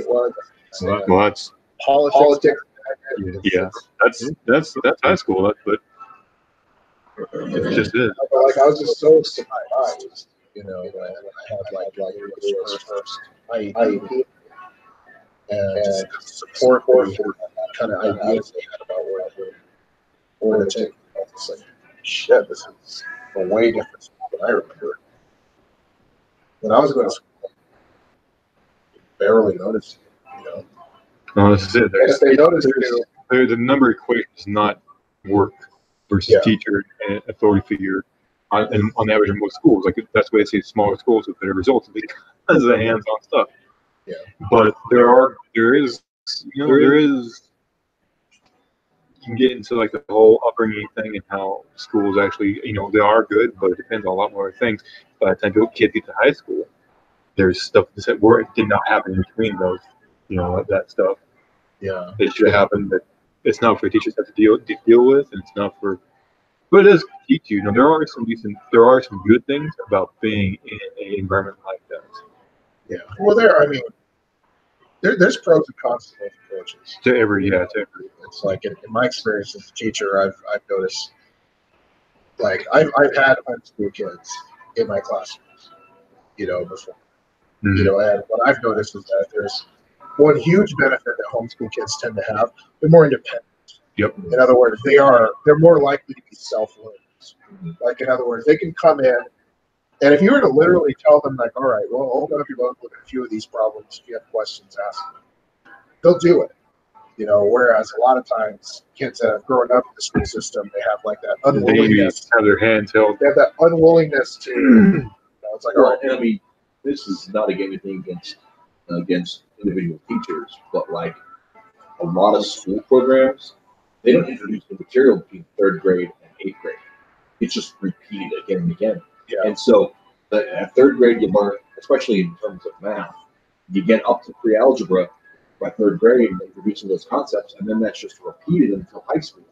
Well, that's politics. Yeah, that's high school. But it just is. I was just so surprised, when I had like first IEP and just support for kind of ideas they had about where to take. It's like, shit, this is a way different school than I remember. When I was going to school, barely noticed, No, this is it. If they noticed, The number equation does not work versus teacher and authority figure on the average in most schools. Like that's why they say smaller schools with better results because of the hands-on stuff. Yeah. But there is you can get into like the whole upbringing thing and how schools actually, they are good, but it depends on a lot more things. By the time kids get to high school, there's stuff that did not happen in between those, that stuff. Yeah. It should happen, but it's not for teachers to have to deal with, and it's not for. But it does teach you. There are some good things about being in an environment like that. Yeah. Well, there's pros and cons to both approaches. To every. It's like in my experience as a teacher, I've noticed, like I've had homeschool kids in my classrooms, before. Mm-hmm. And what I've noticed is that there's one huge benefit that homeschool kids tend to have. They're more independent. Yep. In other words, they're more likely to be self-learners. Like in other words, they can come in, and if you were to literally tell them like, all right, well, open up your book, look at a few of these problems. If you have questions, ask them. They'll do it. Whereas a lot of times kids that have grown up in the school system, they have like that unwillingness. Have their hands held. They have that unwillingness to. It's like, all right. And I mean, this is not anything against individual teachers, but like a lot of school programs, they don't introduce the material between 3rd grade and 8th grade. It's just repeated again and again. Yeah. And so at 3rd grade, you learn, especially in terms of math, you get up to pre-algebra by 3rd grade and introducing those concepts, and then that's just repeated until high school.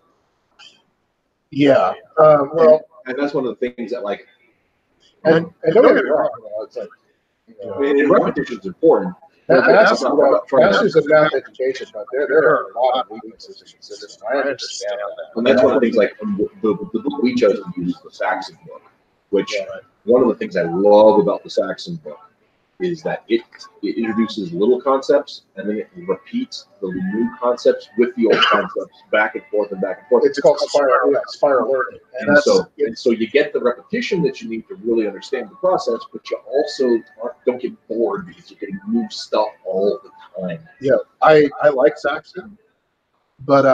Yeah. And that's one of the things that like. And don't get me wrong, it's like. Repetition is important. Masters of math education, but there are a lot of weaknesses in the system. I understand that. And that's one of the things, like the book we chose to use, the Saxon book, which one of the things I love about the Saxon book is that it introduces little concepts and then it repeats the new concepts with the old concepts back and forth and back and forth. It's called spiral learning. And so you get the repetition that you need to really understand the process, but you also don't get bored because you're getting new stuff all the time. Yeah, I like Saxon, but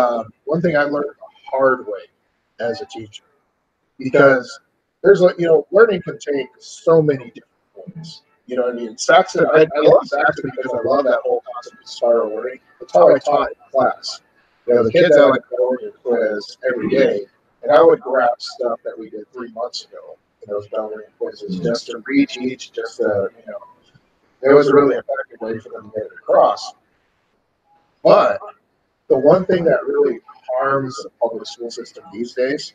one thing I learned the hard way as a teacher, because there's learning can take so many different forms. You know what I mean? Saxon, I love Saxon because I love that whole concept of spiral learning. That's how I taught in class. The kids I would go over your quiz every day, and I would grab stuff that we did 3 months ago in those ballerina quizzes just to reteach, just to, it was a really effective way for them to get it across. But the one thing that really harms the public school system these days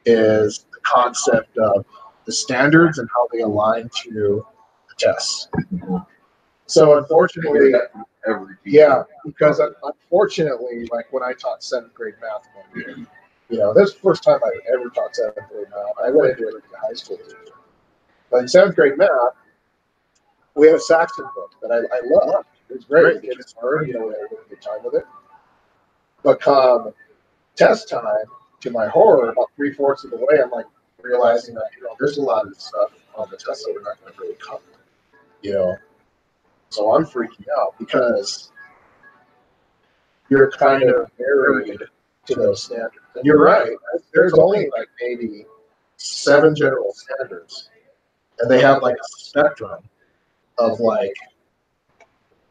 is the concept of the standards and how they align to tests. So unfortunately, because unfortunately, like when I taught 7th grade math one year, this is the first time I ever taught 7th grade math. I went into it in high school teacher. But in 7th grade math, we had a Saxon book that I loved. It was great. The kids learned, we had a really good time with it. But come test time, to my horror, about 3/4 of the way, I'm like realizing that, there's a lot of stuff on the test that we're not going to really cover. So I'm freaking out because you're kind of married to those standards. And you're right. There's only like maybe 7 general standards, and they have like a spectrum of like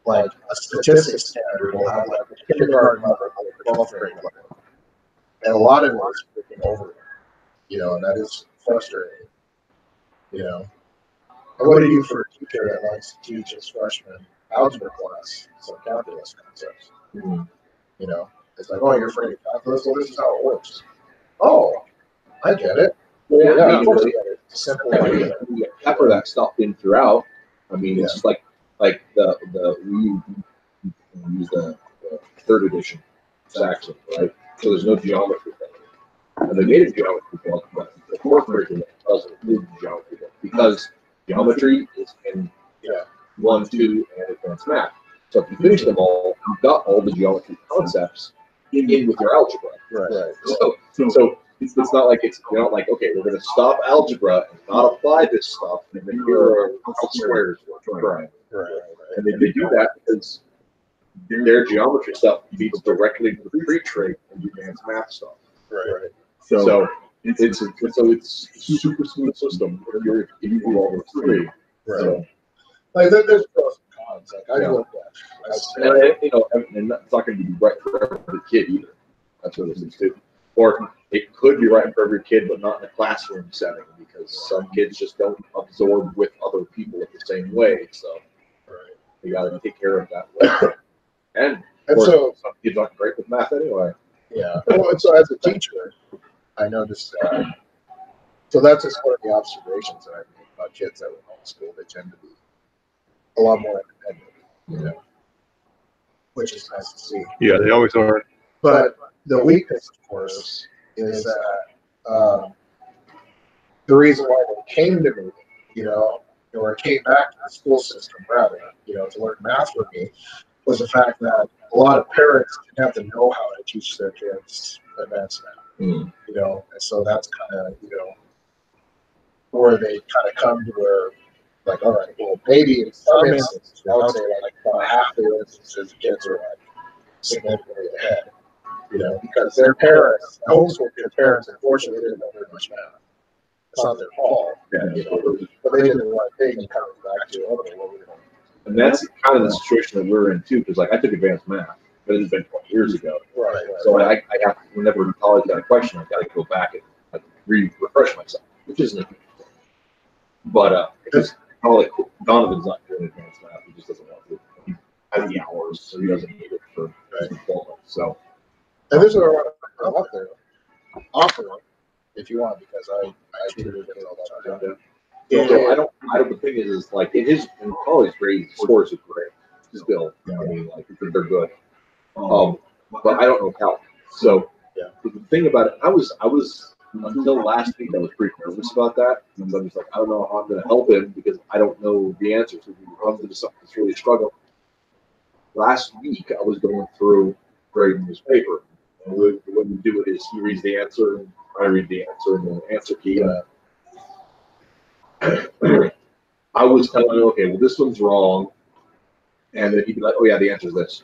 a statistics standard will have like a kindergarten level, like 12th grade level, and a lot of it is freaking over there. And that is frustrating. And what do you do for a teacher that likes to teach his freshman algebra class, some calculus concepts? It's like, oh, you're afraid of calculus? Well, this is how it works. Oh, I get it. Yeah, of course I get it. It's a simple idea. You pepper that stuff in throughout. I mean, it's just like we use the 3rd edition Saxon, right? So there's no geometry there. And they made a geometry book, but the 4th curriculum doesn't include the geometry book because geometry is in 1, 2, and advanced math. So if you finish them all, you've got all the geometry concepts in with your algebra. Right. So it's not like you're not like, okay, we're going to stop algebra and not apply this stuff, and then here are squares. Right. And they do that because their geometry stuff feeds directly to the pre-trait and advanced math stuff. Right. So it's a super smooth system if you do all those 3. Right. So, like there's pros and cons. Like I look at, and it's not going to be right for every kid either. That's what it is too. Or it could be right for every kid, but not in a classroom setting because some kids just don't absorb with other people the same way. So you got to take care of that way. And so some kids aren't great with math anyway. Yeah. Well, and so as a teacher, I noticed that. So that's just one of the observations that I made about kids that were homeschooled. They tend to be a lot more independent, which is nice to see. Yeah, they always are. But the weakness, of course, is that the reason why they came to me, or came back to the school system rather, to learn math with me, was the fact that a lot of parents didn't have the know-how to teach their kids advanced math, and so that's kind of, where they kind of come to where, like, all right, well, maybe in some instances, I would say like about half the instances, kids are like significantly ahead, because their parents, homeschool kids' parents, unfortunately, didn't know very much math. It's not their fault, but they did the right thing and coming back to, okay, well, we're going. And that's kind of the situation that we're in too, because like I took advanced math, but it's been 20 years ago. Right. So I have, whenever in college got a question, I got to go back and refresh myself, which isn't a but because probably Donovan's not doing advanced math, he just doesn't want to. He has the hours, so he doesn't need it for his diploma. So, and there's a lot out there offering if you want, because I tutor kids all the time. So I don't. The thing is like in college grade scores are great still. I mean, like they're good. But I don't know how. So the thing about it, I was until last week, I was pretty nervous about that. And I was like, I don't know how I'm going to help him because I don't know the answers. If he runs into something that's really a struggle. Last week, I was going through grading his paper. And what we do is he reads the answer, and I read the answer, and the answer key. I was telling him, okay, well, this one's wrong. And then he'd be like, oh, yeah, the answer is this.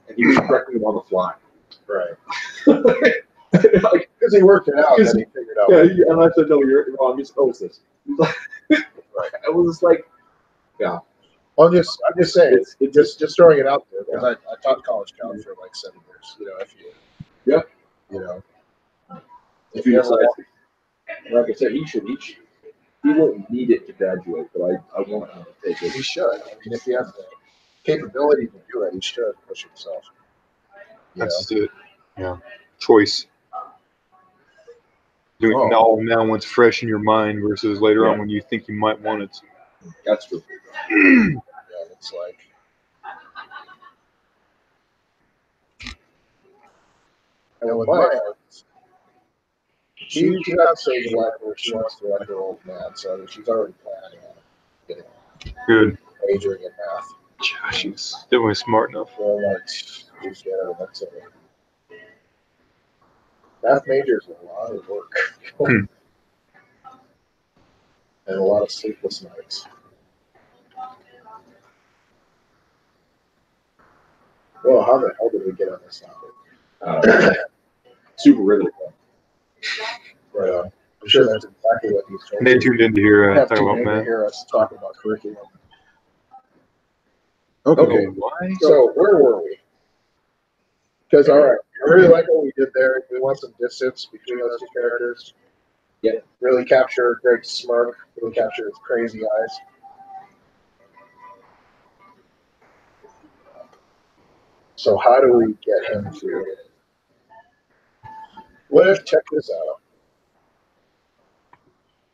And he was correcting him on the fly. Right. Like, Because he worked it out, and then he figured out. yeah, and I said, no, you're wrong. He's oh, it's this. He's like, I was just like, yeah. Well, I'm just saying, It's just throwing it out there because I taught college count for like 7 years. You know, if you, you know, if you decide, like I said, he won't need it to graduate, but I want him to take it. he should. I mean, if he has the capability to do it, he should push himself. You know? That's just it. Yeah. Choice. Doing it now when it's fresh in your mind versus later on when you think you might want it. That's true. Yeah, it's like. And with my aunt, she's not saying yet where she wants to let her old man, so she's already planning on getting Good. majoring in math. Yeah, she's definitely smart enough. Well, like, she's get out of that center. Math majors are a lot of work. And a lot of sleepless nights. Well, how the hell did we get on this topic? Super riveting. Right on. I'm sure that's exactly what he's trying They to tuned in to hear have talk tuned about in to math. hear us talk about curriculum. Okay. Why? So where were we? Because all right, I really like what we did there. We want some distance between those two characters. Yeah. Really capture Greg's smirk. Really capture his crazy eyes. So how do we get him to? What if, check this out?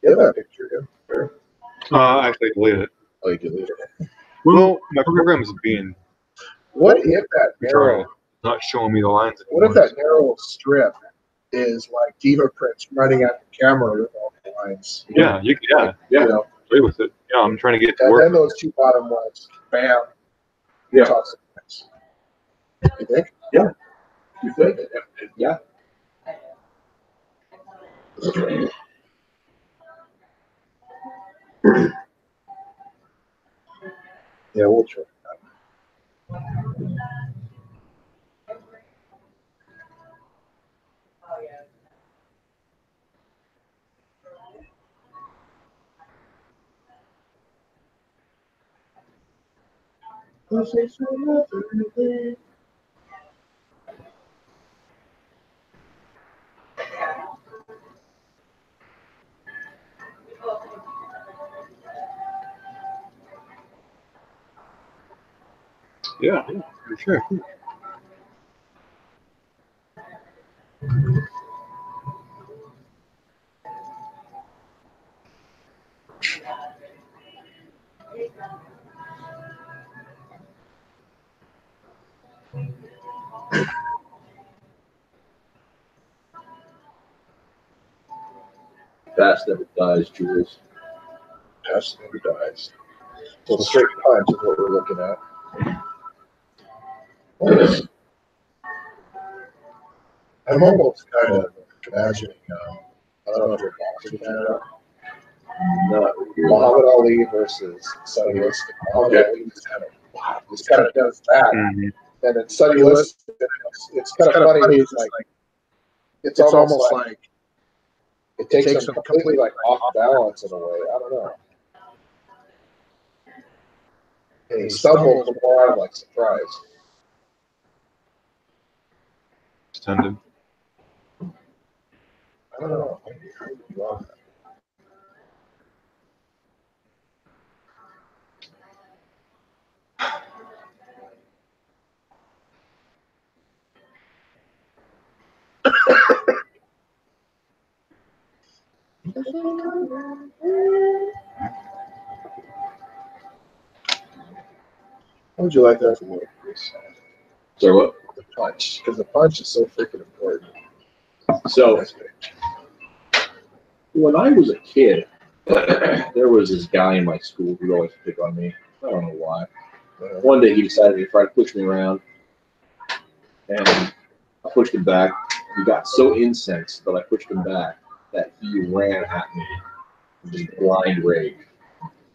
You have that picture, yeah? Actually, deleted it. Oh, you deleted it. Well, my program is being What if that narrow? not showing me the lines What if anymore. that narrow strip is like Diva Prince running at the camera with all the lines? Yeah, you can, You know, play with it. Yeah, I'm trying to get to and work. then those two bottom ones, bam. Yeah. Toss it. You think? You think? Yeah. Yeah, we'll try. Yeah, for sure. Fast never dies, Jules. Pass never dies. So the straight punch is what we're looking at. I'm almost kind of imagining, I don't know if you're boxing Canada. Not Muhammad Ali versus Sonny Liston. Muhammad Ali just kind of does that. Mhm. And then Sonny Liston, it's kind of funny. It's like, it's almost like it takes him completely like off balance in a way. I don't know. And he stumbles more out like surprise. Extended. I don't know. I could be wrong. How would you like that to work? So what? The punch, because the punch is so freaking important. So When I was a kid, there was this guy in my school who always picked on me. I don't know why. One day he decided to try to push me around, and I pushed him back. He got so incensed that I pushed him back that he ran at me with just blind rage.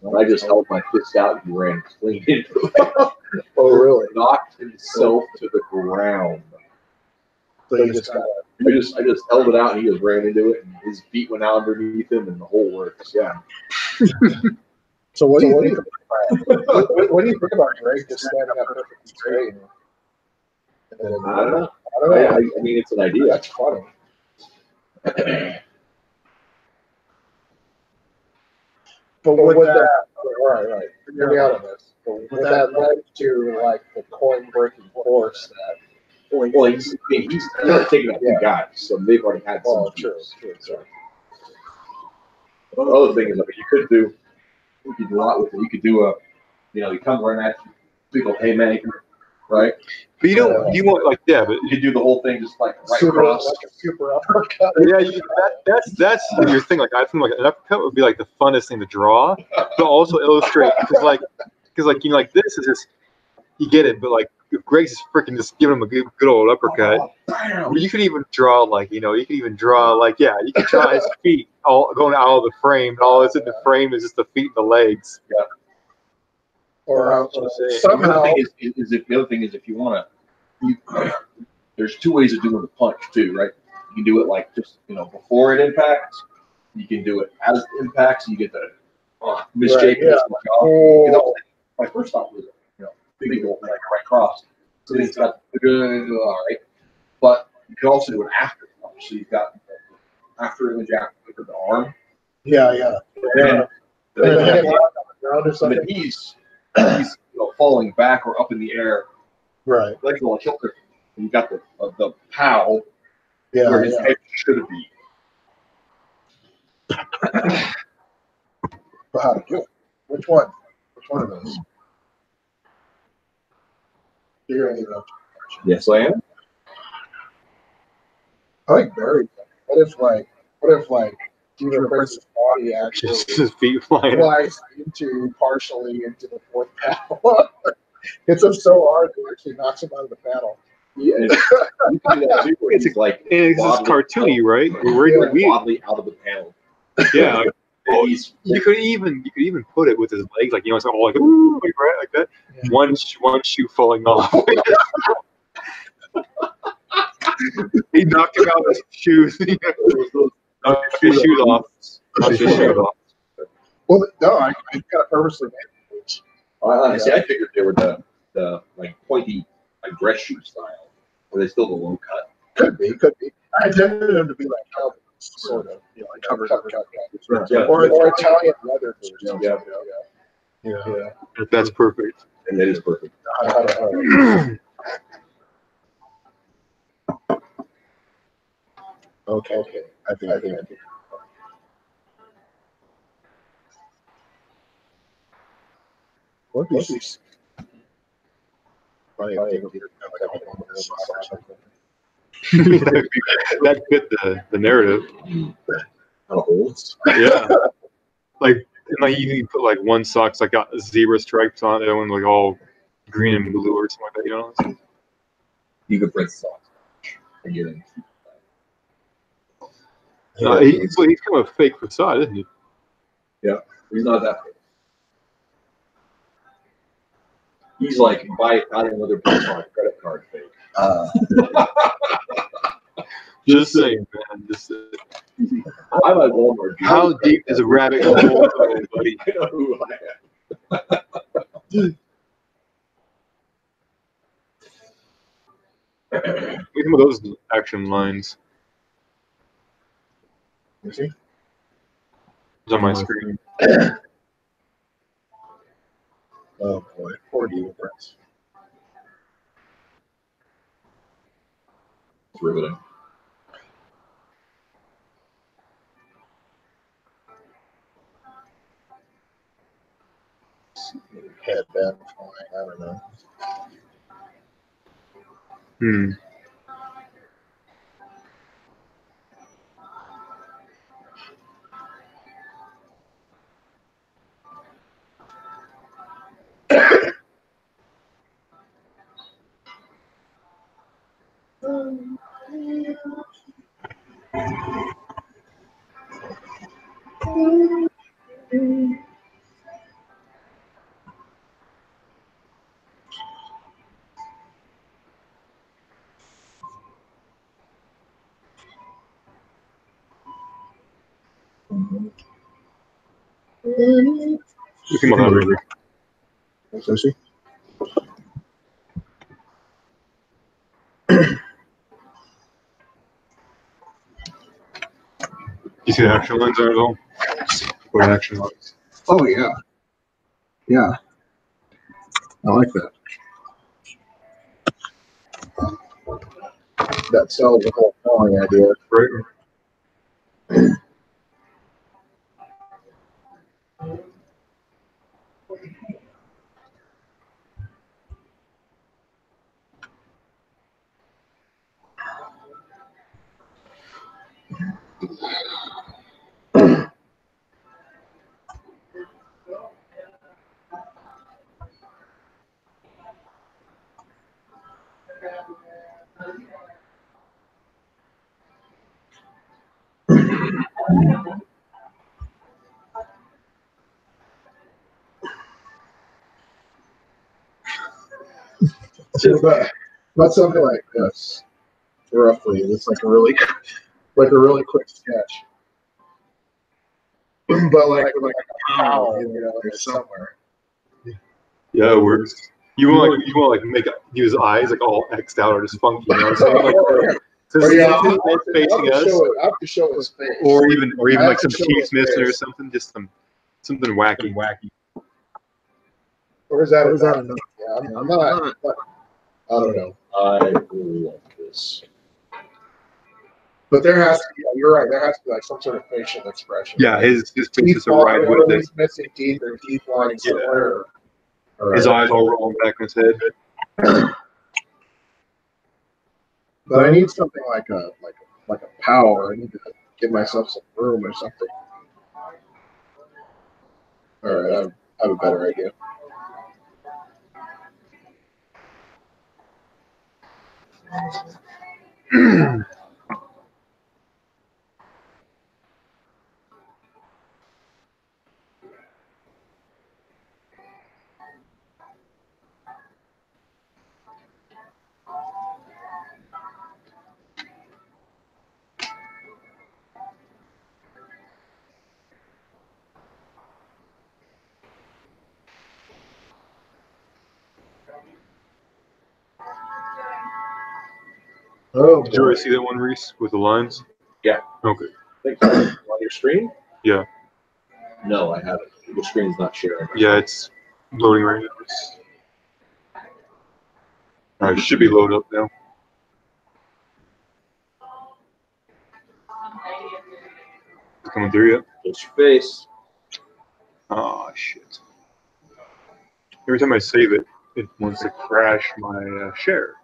And I just held my fist out and he ran clean into it. Oh, really? Knocked himself to the ground. So you just kind of. I just held it out and he just ran into it and his feet went out underneath him and the whole works. Yeah. So what do you think? What do you think about Greg just standing up perfectly straight? I don't know. I mean, it's an idea. That's funny. But with that, right. Hear me out on this. But with that led to like the coin breaking force that. Well, he's not taking out two guys, so they've already had some. True. The other thing is, I mean, you could do a lot with it. You could do you come running at you, big old haymaker, right? But you don't, you want, like, yeah, but You could do the whole thing just like right Super, across. like a super uppercut. yeah, that's your thing. Like, I think like an uppercut would be like the funnest thing to draw, but also illustrate because like like this is just you get it, but like if Greg's just freaking just giving him a good old uppercut. You could even draw like you could even draw like you could draw his feet all going out of the frame. And all that's in the frame is just the feet and the legs. Yeah. Or The somehow. other thing is if you want to, there's two ways of doing the punch too, right? You can do it like just before it impacts. You can do it as it impacts. And you get the misshapen. Right, yeah. My first thought was big old like right cross. So it's got all right, but you can also do it after. So you've got after image after the arm. Yeah. And then Ground or something. he's falling back or up in the air. Right. Legs are all tilted. And you got the pow where his head should be. But how to do it? Which one? Which one of those? You're gonna give it up. Yes, I am. I like Barry. What if Junior Prince's body actually Just his feet flying. flies partially into the fourth panel? Hits him so hard that it actually knocks him out of the panel. Yeah, you can do that too. Where It's he's like And it's just cartoony, right? We wobbly out of the panel. yeah. And he's You could even put it with his legs, like it's all like ooh, right, like that. Yeah. One shoe falling off. He knocked him out of his shoes. Knocked his shoes off. Knocked his shoes off. Well, no, I got it purposely made. honestly, I figured they were the like pointy like dress shoe style, where they still the low cut. Could be. I intended them to be like cowboys, sort of, like cover. Yeah. Or Italian leather boots. Yeah. Yeah. That's perfect. And that is perfect. Okay. I think. What is this? Funny, That fit the narrative. Out of holes. Yeah. Like you put like one sock's like got zebra stripes on it, and one like all green and blue or something like that. You could print socks. Again. He's kind of a fake facade, isn't he? Yeah, he's not that big. He's like buy Italian leather boots on a credit card fake. Just saying, man. Just saying. I like Walmart. How deep is a rabbit hole, buddy? I know who I am. Look at some of those action lines. You see? It's on my screen. Oh boy, poor Diva Prince. It's riveting. Headband flying, I don't know. You can have it. So see. You see the action lens there as well? What action lens? Oh yeah. Yeah. I like that. That sells the whole falling idea. Right. So, but something like this, roughly, it's like a really quick sketch. But like a owl, you know, there's somewhere. Yeah, it works. You want like make his eyes like all X'd out or just funky, you know what I'm saying? Like, so Or, his yeah, head facing us, I have to show his face. or even I like have some to show teeth his missing or face. something, just something wacky. Or is that enough? Yeah, I'm not. I don't know. I really like this. But there has to be. You're right. There has to be like some sort of facial expression. Yeah, his face teeth is a ride with falling, it. he's missing teeth or teeth falling somewhere. Or, His eyes all rolling back in his head. But I need something like a power. I need to give myself some room or something. All right, I have a better idea. Oh, Did you already see that one, Reese, with the lines? Yeah. Okay. Thanks. On your screen? Yeah. No, I haven't. The screen's not sharing. Yeah, it's loading right now. All right, should be loaded up now. Coming through yet? Just your face. Oh shit! Every time I save it, it wants to crash my share.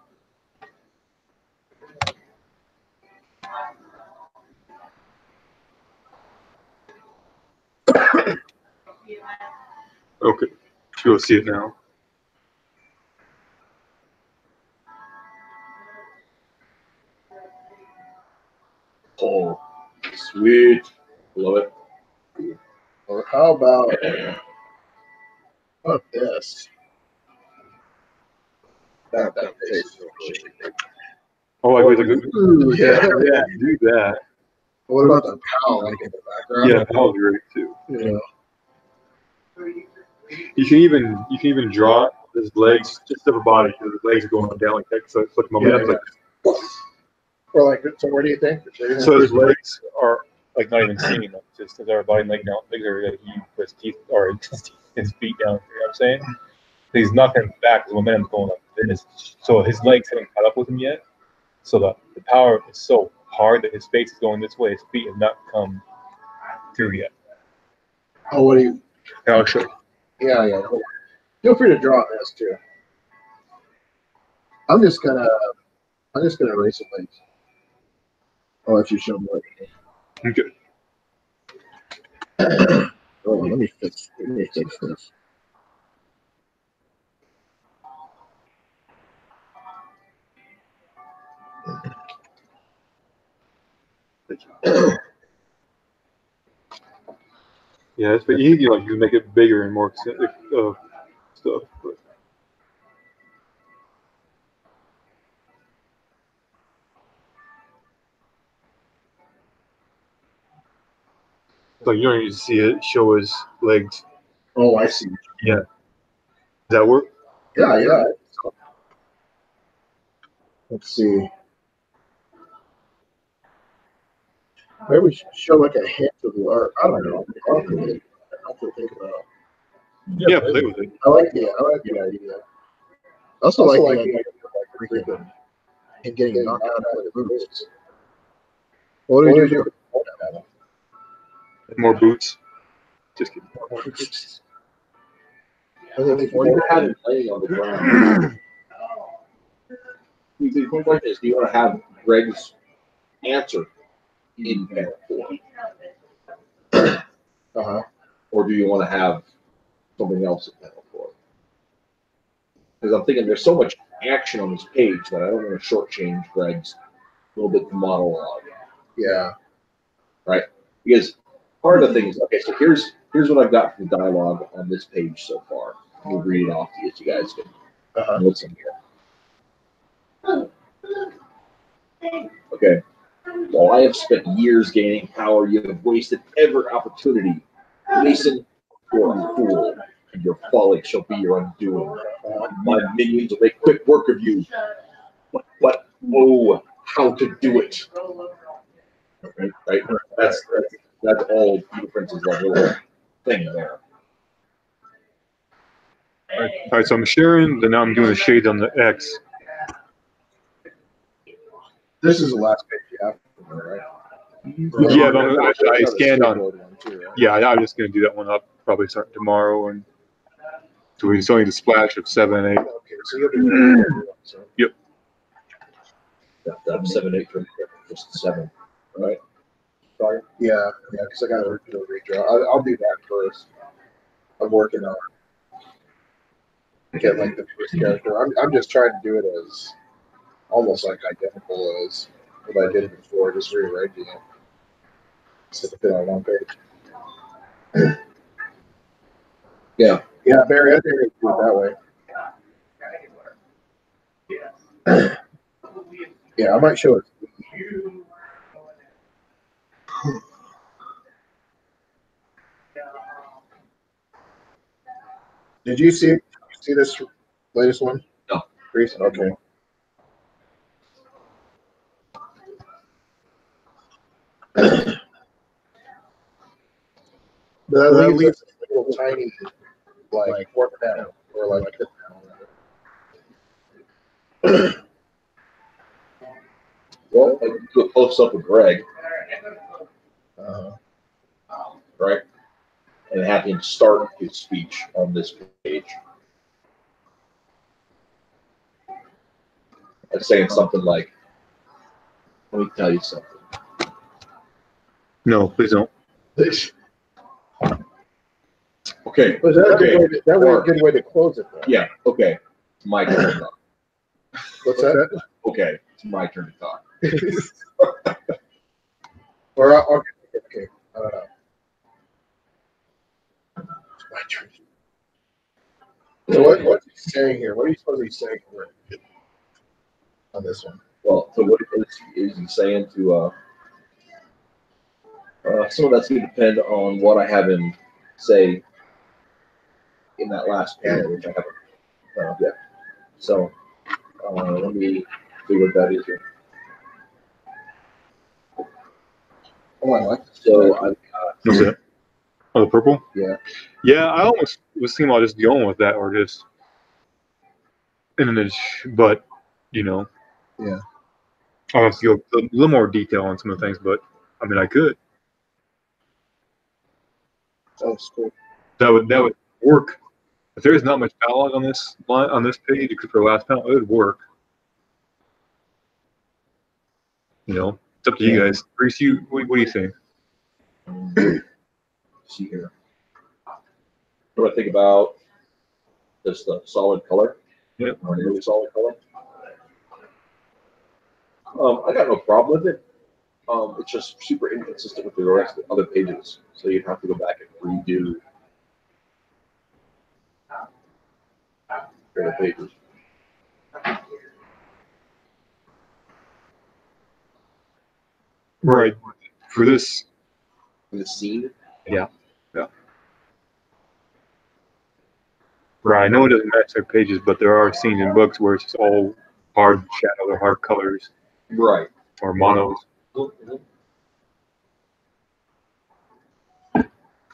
Okay, you'll see it now. Oh, sweet. Love it. or how about this? That tastes really good. Oh, I wait a good. Ooh, Yeah, do that. What about the pal like in the background? Yeah, that was great too. You know. You can even draw his legs, just upper body, because his legs are going down like that. So it's like momentum. Like, Or like, so where do you think? so his legs are like not even seeing them. Just his upper body, leg down, legs are like he puts teeth or his feet down. You know what I'm saying? He's knocking back his momentum's going up. So his legs haven't caught up with him yet. So the power is so hard that his face is going this way. His feet have not come through yet. Oh, what do you? Yeah, I'll show you. Yeah. Feel free to draw this too. I'm just gonna erase it. Like, I'll let you show me what you Okay. do. Oh, let me fix this. Yeah, it's pretty easy. Like you can make it bigger and more stuff. But like you don't need to see it show his legs. Oh, I see. Does that work? Yeah. Let's see. Maybe we should show like a hint of the art. I don't know. I'll have to think about. Yeah, play with it. I like the idea. I also like the idea of freaking and getting knocked out by the boots. What do you do? More boots. Just kidding. Or you have it laying on the ground. The point is, do you want to have Greg's answer in panel 4? Or do you want to have something else in panel 4? Because I'm thinking there's so much action on this page that I don't want to shortchange Greg's little bit of monologue. Yeah. Right? Because part of the thing is, okay, so here's what I've got from dialogue on this page so far. We'll read it off to you so you guys can listen here. Okay. While I have spent years gaining power, you have wasted every opportunity. Listen, you're a fool, and your folly shall be your undoing. My minions will make quick work of you. But oh, how to do it. Right? That's all Peter Prince's little thing there. All right, so I'm sharing, then now I'm doing the shades on the X. This is the last page you have, right? Yeah, but I scanned on. Yeah, I'm just gonna do that one up. Probably starting tomorrow, and so we still need a splash of 7 and 8. Okay, so you'll be Yep. That's 7, 8, just 7, right? Sorry. Yeah, because I got to do a redraw. I'll do that first. I'm working on get like the first character. I'm just trying to do it as almost like identical as what I did before, just rewriting it. Instead of fit on one page. Yeah. Yeah, Barry, I think we do it that way. Yeah, I might show it. Did you see this latest one? No. Recent? Okay. That leaves a little tiny, like fourth panel, or like fifth panel. Well, I can do a close up of Greg, right? And have him start his speech on this page. And saying something like, let me tell you something. No, please don't. Okay. Was that a good way to close it, though? Yeah, okay. It's my turn to talk. What's that? Okay, it's my turn to talk. Or, okay. I don't know. It's my turn. So what's he saying here? What are you supposed to be saying here on this one? Well, so what is he saying to some of that's going to depend on what I have him say in that last panel, which I haven't yet. So let me see what that is here. Oh, I like this. So I've What's that? Oh, the purple? Yeah. Yeah, I almost was thinking about just going with that, or just, and then, but you know. Yeah. I'll have to go a little more detail on some of the things, but I mean, I could. That's cool. That would work. If there's not much dialogue on this page, except for the last panel, it would work. You know, it's up to you guys. Reese, what do you think? see here. What do I think about this solid color? Yep. Or really solid color. I got no problem with it. It's just super inconsistent with the rest of the other pages. So you'd have to go back and redo the pages. Right. For this. The scene. Right. I know it doesn't match their pages, but there are scenes in books where it's just all hard shadows or hard colors Right. or monos.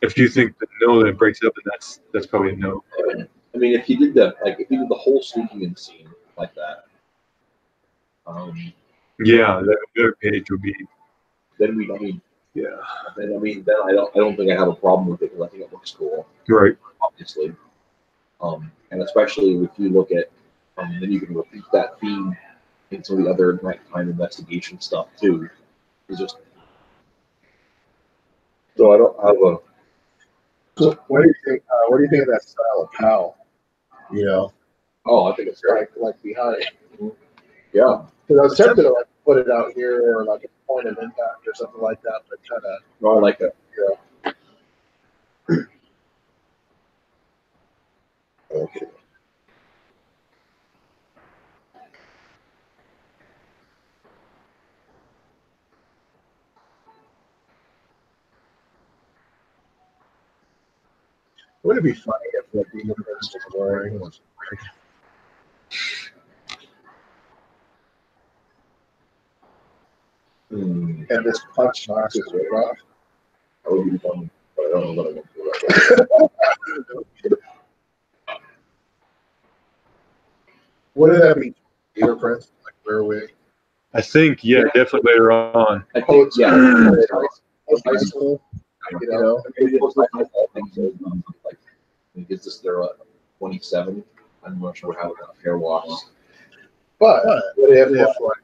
If you think the no that breaks it up, then that's probably a no. I mean, if you did the whole sneaking in scene like that, Yeah, their page would be. then we, I mean, Yeah. then I don't think I have a problem with it because I think it looks cool, Right. obviously. And especially if you look at, then you can repeat that theme in some of the other nighttime investigation stuff too. It's just so I don't have a. So what do you think? What do you think of that style of Powell? You know, Oh, I think it's great. like behind. Yeah. Because I was tempted to like put it out here or like a point of impact or something like that, but kind of. No, I like that. Okay. Would it be funny if like the universe exploring was and this punch knocks his weight off? That would be fun, but I don't know what I want to do right Wouldn't that be your prince? Like where we? I think definitely later on. I think High school, you know. Maybe it's like my fault things like is this their 27? I'm not sure how the hair walks. But what if like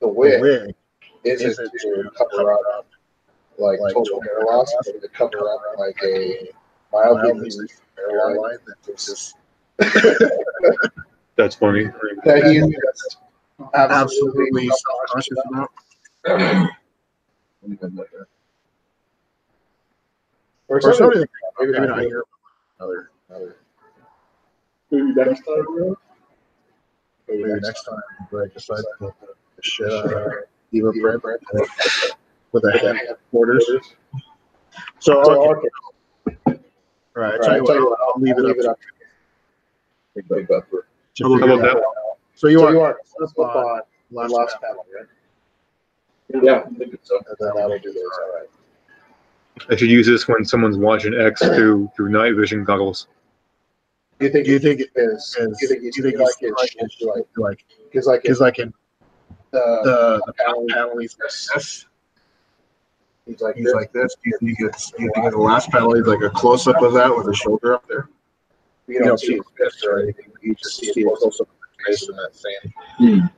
the wig isn't to cover up like total hair loss, but to cover up like a mildly receding hairline that's just That's funny. that he's just absolutely self-conscious about. Or something. Maybe not here. Another. Maybe next time, bro. Maybe next time, Greg decides to put the shit out of Eva Brent with a head quarters. So okay. All right. Tell you what, I'll leave it up. Big buffer. How about that one? So you are flip on last panel, right? Yeah, I think so. And then that'll do this. All right. I should use this when someone's watching X through night vision goggles. Do you think it is? Do you think like it's like because like in the panel he's this. He's like this. Do you think in the last panel he's like a close up of that with his shoulder up there? You don't see his fist or anything. You just see a close up of his face in that same.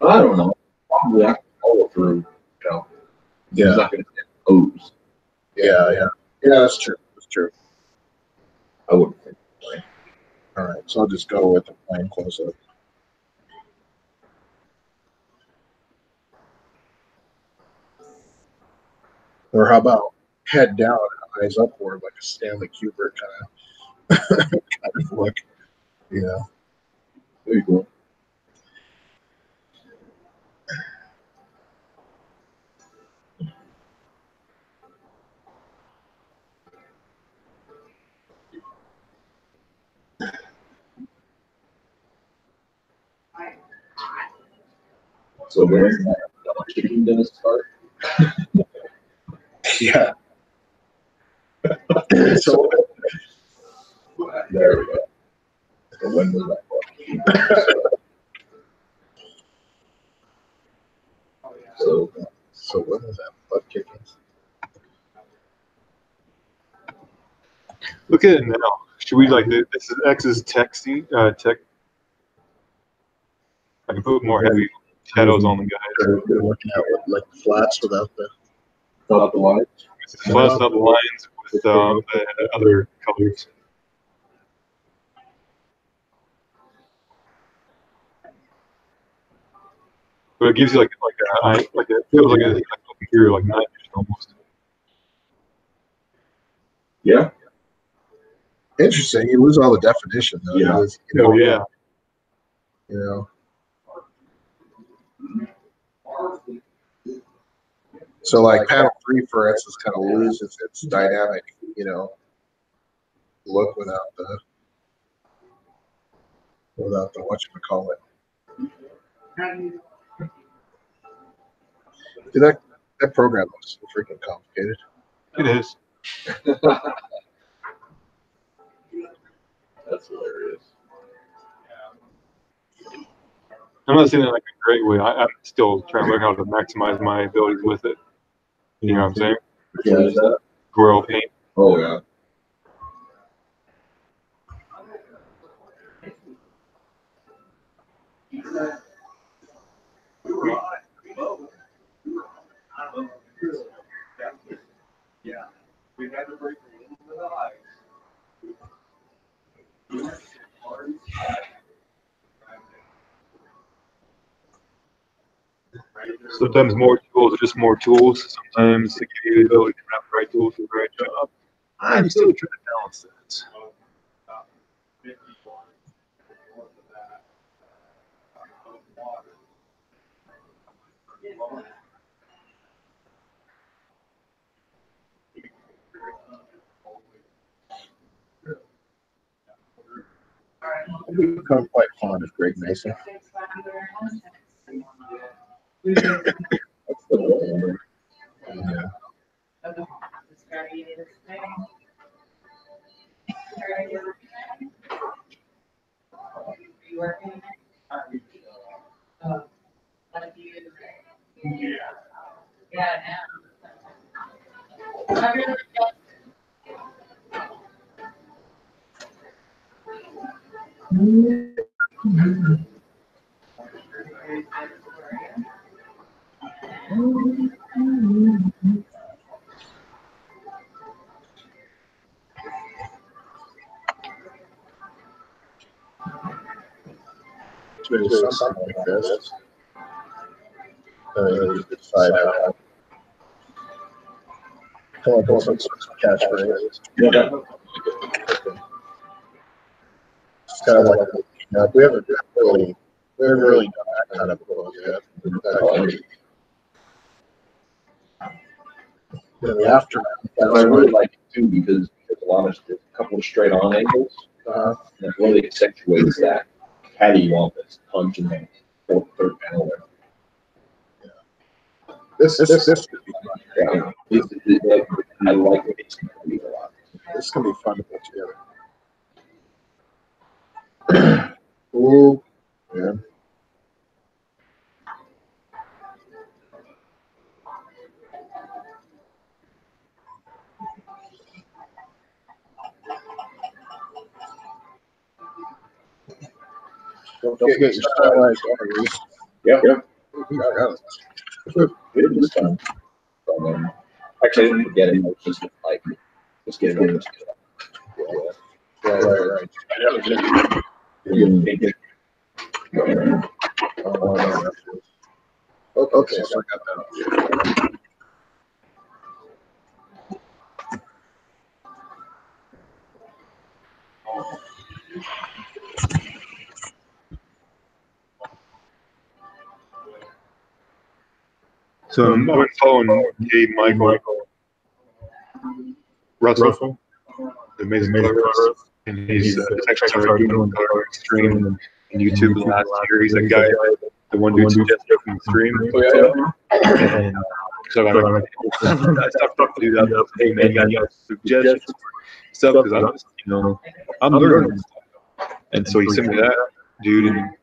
I don't know. Probably I can follow through. You know, he's not going to get O's. Yeah, that's true. That's true. I wouldn't think. All right, so I'll just go with the plain close up. Or how about head down, eyes upward, like a Stanley Kubrick kind of look, you know? There you go. So where's that chicken gonna start? Yeah. So There we go. So when was that? So when was that butt kicking? Look at it now. Should we like this is X's tech scene, tech? I can put more heavy shadows on the guys. They're looking at like flats without the. Without the lines? Plus up the lines with the other colors. But it gives you like I like it feels like it's like looking through like night vision almost. Yeah. Interesting. You lose all the definition though. Yeah. You lose, you know, Oh yeah. You know. So like panel 3, for instance, kind of loses its dynamic, you know, look without the whatchamacallit. Dude, that program looks so freaking complicated. It is. That's hilarious. I'm not saying that in like a great way. I'm still trying to learn how to maximize my abilities with it. You know what I'm saying? Yeah, is that? Grow paint. Oh yeah. Sometimes more tools are just more tools. Sometimes they give you the ability to have the right tools for the right job. I'm still trying to balance that. I've become quite fond of Greg Mason. That's the one. Yeah. So something like this. You decide how. Come up with some catchphrase. Yeah. It's kind of like, you know, we haven't really done that kind of book yet. In the aftermath, I really like it too because there's a couple of straight on angles. That really accentuates that patty you want this punch in the third panel there. This could be fun. Yeah. I like it a lot. This is gonna be fun to put together. Ooh, yeah. Don't forget your stylized arteries. Yep. Yeah. It was fun. Actually, I didn't forget it. I was just like, let's get it on. Let's get it on. Right. Okay, so I got that up here. So I've been following Gabe Michael Russell, the amazing color artist, and he's actually started doing color stream on YouTube last year. He's that guy, the one dude suggested from the stream. And, so I stopped talking to that. Hey man, you got suggestions for stuff because I'm just, I'm learning stuff. And so he sent me that dude, and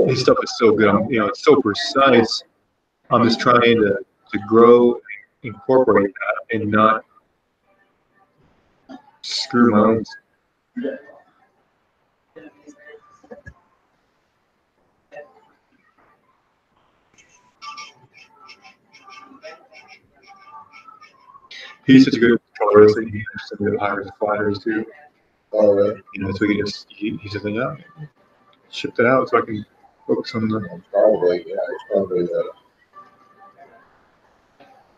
his stuff is so good. It's so precise. I'm just trying to grow, incorporate that, and not screw my own. He's such a good colorist. He hires flyers too. Oh, really? So he just he says, yeah, ship that out so I can focus on the. Probably, yeah. Probably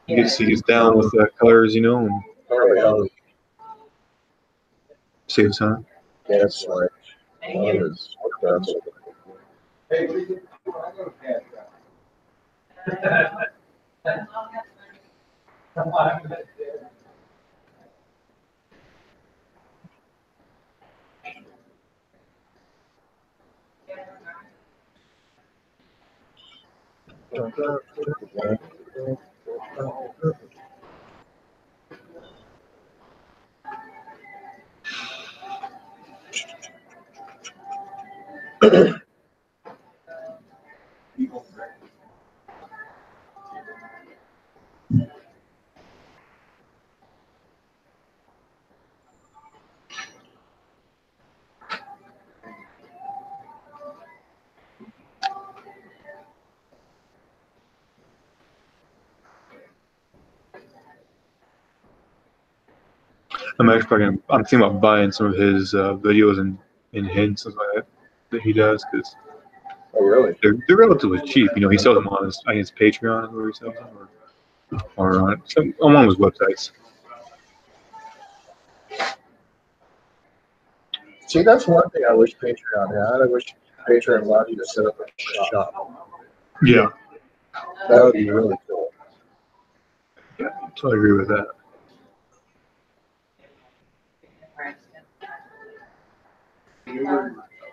He's down with colors, you know, and probably saves time. that's like one of his workouts. I'm thinking about buying some of his videos and hints and like that he does because Oh, really? they're relatively cheap. You know, he sells them on his Patreon where he sells them, or on one of his websites. See, that's one thing I wish Patreon had. I wish Patreon allowed you to set up a shop. Yeah, That would be really cool. totally agree with that.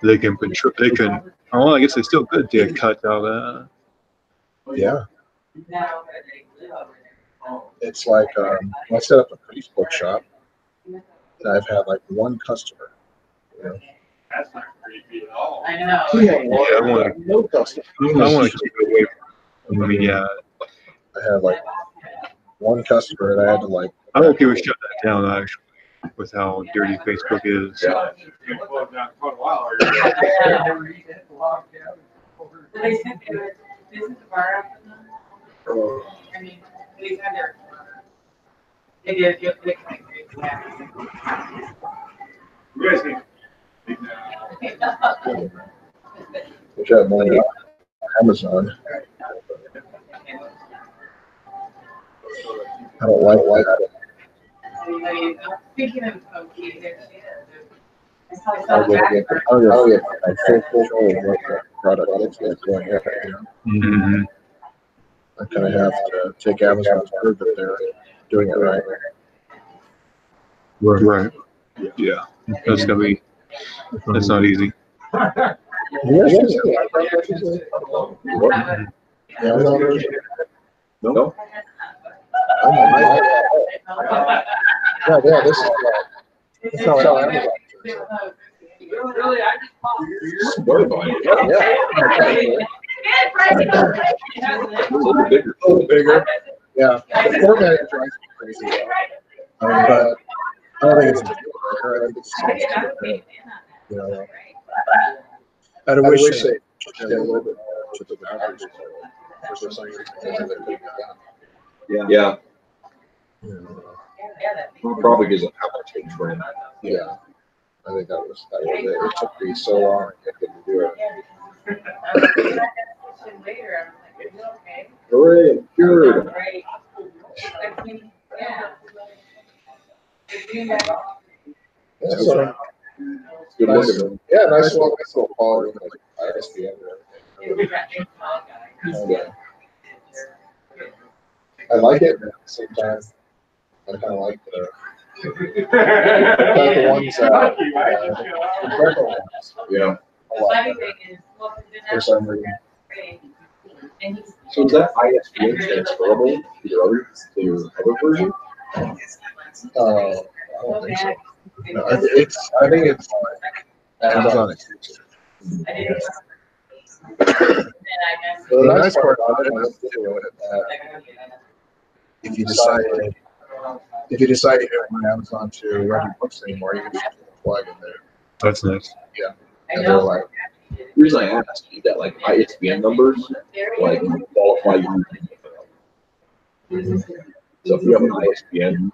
They can control. They can. Oh, I guess they still could get cut out of that. Yeah. It's like I set up a Facebook shop, and I've had like one customer. You know? That's not creepy at all. I know. I want No customer. to keep it away from. I mean, yeah. I had like one customer, and I had to like. I hope he would shut that down actually, with how dirty Facebook is. Yeah. It's been closed down quite a while. They sent the bar up for them. I mean, they've had their. They did. They You guys can. Which I have money on Amazon. I don't like that. Speaking of kids, I saw I'll get some my full control of what the product looks like going out. You know? Mm-hmm. I kind of have to take Amazon's word that they're doing it right. Right. Yeah. That's gonna be. That's not easy. Yes. No? Yeah, this is that's how Amazon. Really, I just Swear by it. It's A little bigger. A little bigger. Yeah. The formatting drives me crazy. But I don't think it's a deal breaker. I think it's you know. I wish they did a little bit more to the boundaries for some reason. Yeah. You know, Probably gives a power change for him. yeah. I think that was it. It took me so long to get them to do it. later, I was like, are you okay? Hooray, cured. Right. Yeah. Yeah, so, Good nice, looking. yeah, nice little quality with like ISBN. I like it, but at the same time, I kind of like the ones that incredible ones. Yeah. A lot better for some reason. So is that ISBN transferable to your other version? I don't think so. No, I think it's Amazon exclusive. The nice part about it is if you decide you don't want Amazon to run your books anymore, you can just plug in there. That's nice. And they're like, The reason I asked you that, like ISBN numbers, like qualify you. So if you have an ISBN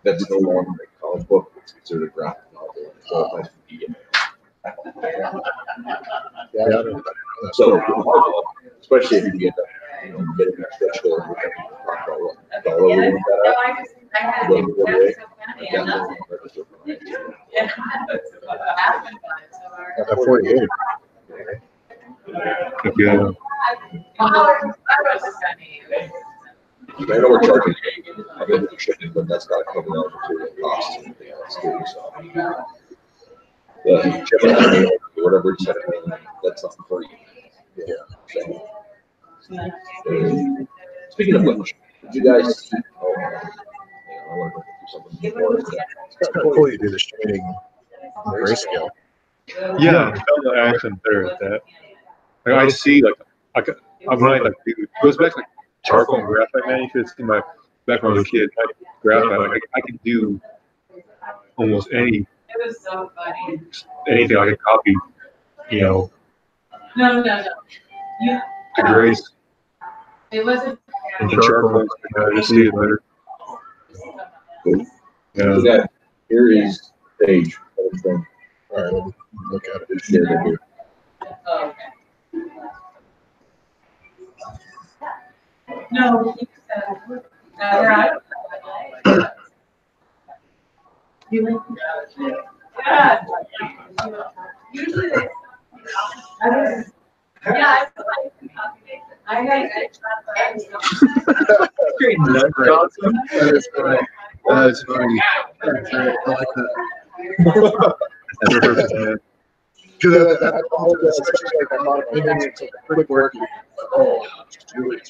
that's no longer a comic book, it's considered a graphic novel. It qualifies for DMA. yeah, I don't know that. So for Marvel, it's especially if you get getting that stretch goal. Talk about what dollar we want that at. Go the other way. At 48. Yeah. I know we're charging a bit for shipping, but that's got to cover all the material costs and everything else too. So, shipping, whatever you said, that's not free. Yeah. So, speaking of which, did you guys see? Oh, I want to do something more. It's kind of cool you do the shading grayscale. Yeah, I found the action there at that. Like, I see, I'm right, like, it goes back to like charcoal and graphite, man. You should see my back when I was a kid. Graphite, like, I could do almost anything I could copy, No. You. to grace It wasn't. and charcoal. I just see it better. Yeah. So that, here is page. Everything. All right, let me look at it. It's shared right here. Oh, okay. No, he said, right. You like? Yeah. Usually they. I got it. That is great. That's funny. I like that. That's perfect, man. Because especially like a lot of things, it's like a quick work. Oh, just do it.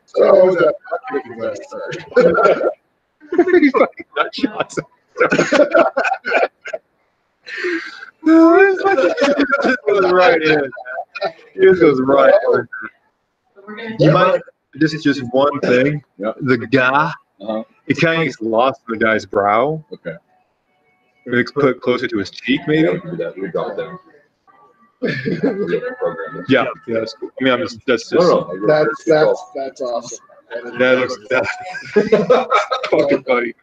So I was at kicking last start. He's fucking nut shots. This goes right in. This goes right in. You might, this is just one thing. Yep. The guy, it kind of gets lost in the guy's brow. Okay. It's put closer to his cheek, maybe. We do that. We drop it down. Yeah, yeah, that's cool. I mean, that's just. No. That's awesome. That's fucking funny,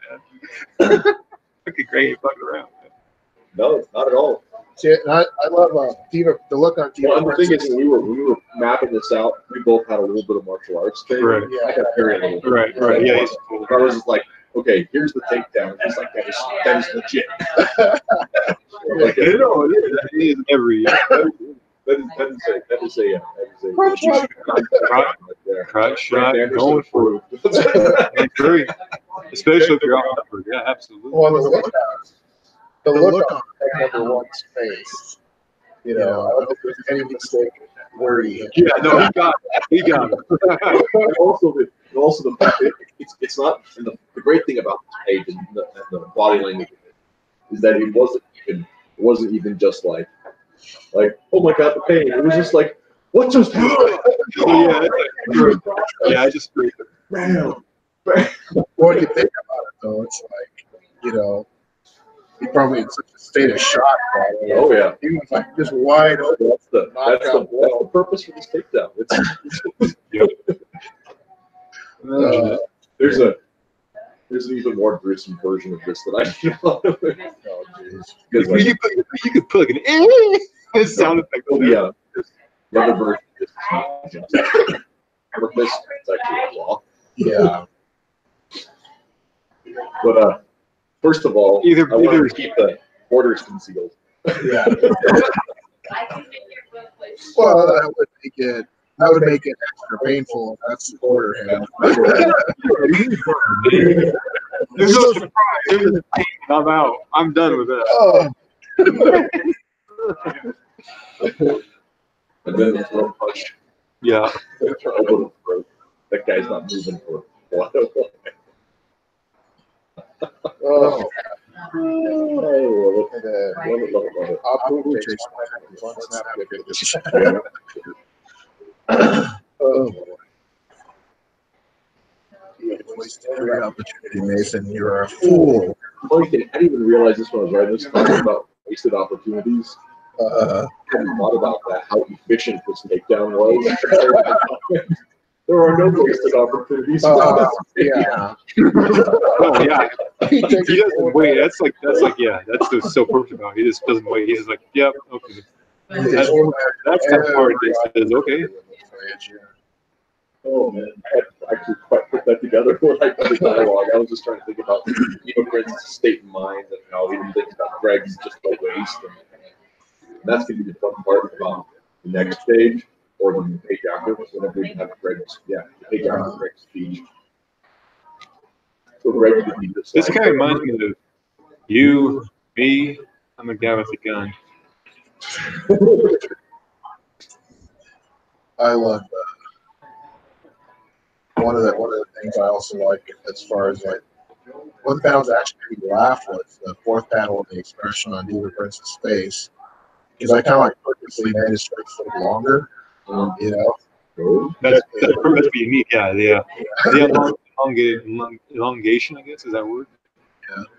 man. Fucking great, fucking around. No, not at all. See, I love Tina, the look on Tina. Well, the thing is, when we were mapping this out, we both had a little bit of martial arts training. Right. I got very little. Right. Yeah, he's cool. I was just like, okay, here's the takedown. He's like, that is legit. Like, You know, it is every. that is a Crotch shot, there. going for it. Very, especially if you're outnumbered. Yeah, absolutely. Well, the look on number one's face. You know, I don't know if there's any mistake where he. Yeah, no, he got it. And also the fact that it's not, and the great thing about this page and the body language of it is that it wasn't even just like oh my god, the pain. It was just like, what just happened? Yeah, I just Bam. When you think about it, though, it's like, you know, he probably in such a state of shock. Probably. Oh yeah. He was like just wide open. That's the purpose for this takedown. There's an even more gruesome version of this that I know. Oh, jeez. you could put like an sound effect. Oh yeah. The other version is not just purpose. It's actually a flaw. Yeah. But first of all, I want to keep the borders concealed. Yeah. Well, that would make it extra painful if that's the quarter hand. There's no surprise. I'm out. I'm done with that. Oh. And then the throat punch. Yeah. That guy's not moving for a while. Oh. Love it. I'll probably chase one snap kick at this. Oh. You wasted every opportunity, Mason. You're a fool. Funny thing, I didn't even realize this when I was writing this talking about wasted opportunities. I hadn't thought about that, how efficient this takedown was. There are no wasted opportunities. Yeah. Oh yeah. He doesn't wait. That's yeah. That's what's so perfect about it. He just doesn't wait. He's just like, yep, okay. That's the part that says, okay. age. Yeah. Oh man, I had actually quite put that together when I did the dialogue. I was just trying to think about, for instance, state of mind and how he didn't think about Greg's just like waste. And that's gonna be the fun part about the next page or the page after, whenever we have Greg's, the page after Greg's speech. So Greg would be this. This kind of reminds me of you, me. I'm a guy with a gun. I love one of the things I also like as far as like one of the panels that actually made me laugh was the fourth panel of the expression on Diva Prince's face. Because I kind of like purposely made his face a little longer, you know. That's pretty neat. Yeah, the elongation, I guess, is that word?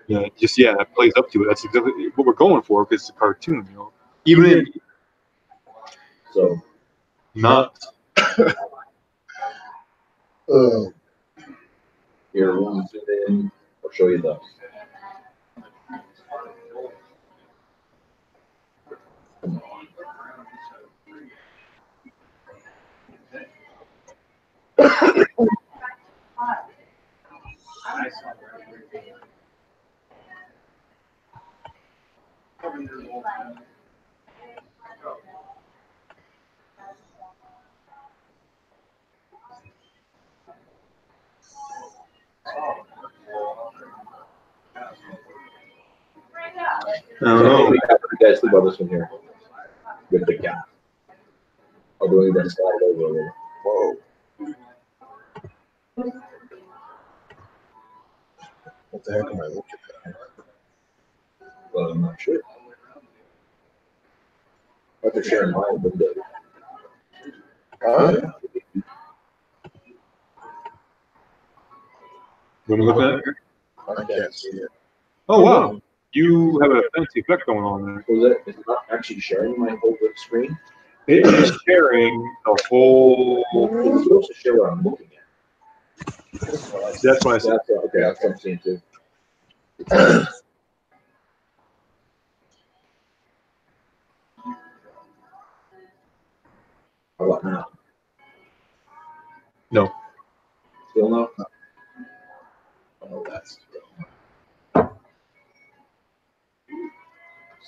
Yeah. That plays up to it. That's exactly what we're going for because it's a cartoon, you know. Even in So not. here, we'll zoom in. I'll show you the. I don't know. You guys think about this one here with the gap. I'll do anything slide it over a little. Whoa. What the heck am I looking at? Well, I'm not sure. After sharing my window. What am I looking at? I can't see it. Oh wow, you have a fancy effect going on there. Was it? It's not actually sharing my whole big screen. It is sharing the whole. It's supposed to show what I'm looking at. That's what I said. Okay, that's what I'm seeing too. How about now? No. Still no? Oh, that's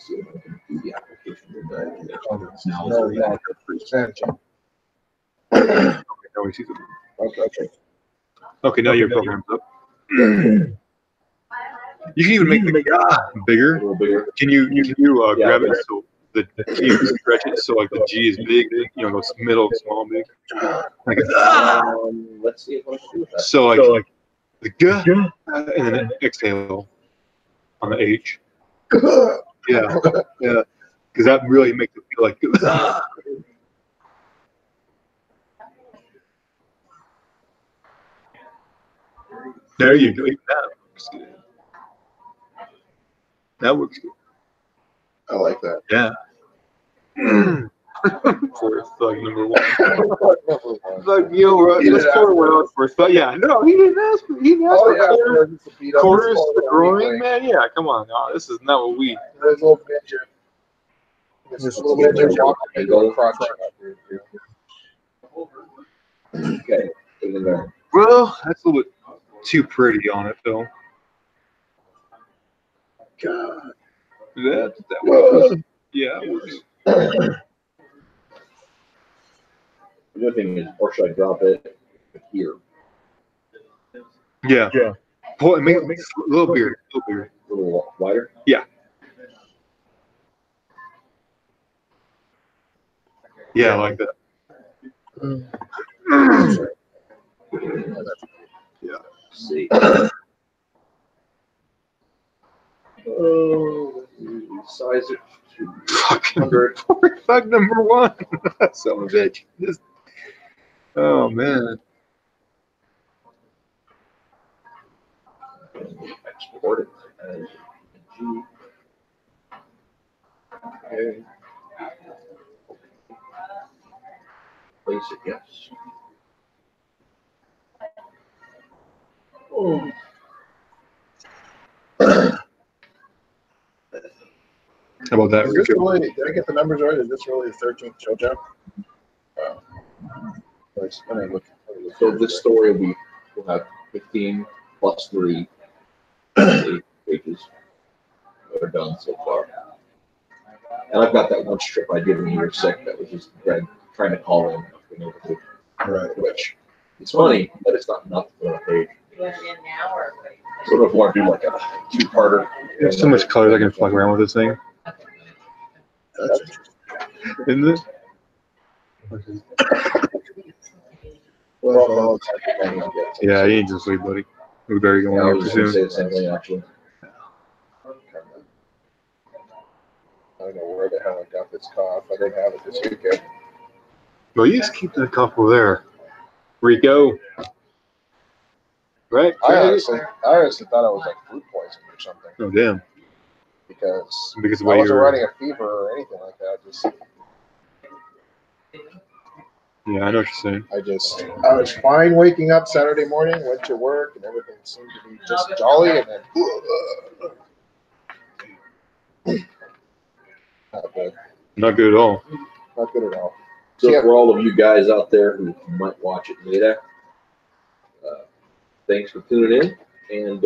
see if I can do the application today. No longer presenting. Okay, now we see them. Okay. Okay, now your program's up. You can even make the bigger. A little bigger. Can you grab Yeah. it so the you stretch it so like the G is big, you know, goes middle, small, big. Like Let's see if I can do with that. so like the G and then exhale on the H. Yeah, because that really makes it feel like. There you go. That works good. That works good. I like that. Yeah. For thug number one. Like, let's pour one out for thug. Yeah, no, he didn't ask for. He didn't ask for quarters to the groin, man. Yeah, come on. No, this is not what we. There's a little midget. There's a little midget walking and going crotch. Okay, put it in there. Well, that's a little bit too pretty on it, though. God. That works. Yeah, it works. The other thing is, or should I drop it here? Yeah. Pull it, make it a little bigger. A little wider? Yeah, I like that. Yeah. Let's see. Size it to Fucking 100. fuck number one. Son of a bitch. Oh man. Export it as G. Okay. Place it, yes. Oh. How about that? Is this really, did I get the numbers right? Is this really the 13th JoJo? Anyways, I mean, look. So this story will have 15 plus 3 8 pages that are done so far. And I've got that one strip I did when you were sick that was just Greg trying to call in. Right. Which it's funny, but it's not enough for a page. Sort of want to do like a 2-parter. There's so much colors I can fuck around with this thing, That's isn't it? well, Yeah, you need to sleep, buddy. We better go Yeah, I on was here going to say soon. the same thing actually. I don't know where the hell I got this cough. I didn't have it this weekend. Well, you just keep that cup over there, Rico. Right? I honestly thought I was like food poisoning or something Oh damn! because Because of I the way wasn't you're. running a fever or anything like that. Yeah, I know what you're saying. I was fine waking up Saturday morning, went to work, and everything seemed to be just jolly, and then not good, Not good at all. not good at all. So Yeah. for all of you guys out there who might watch it later, thanks for tuning in. And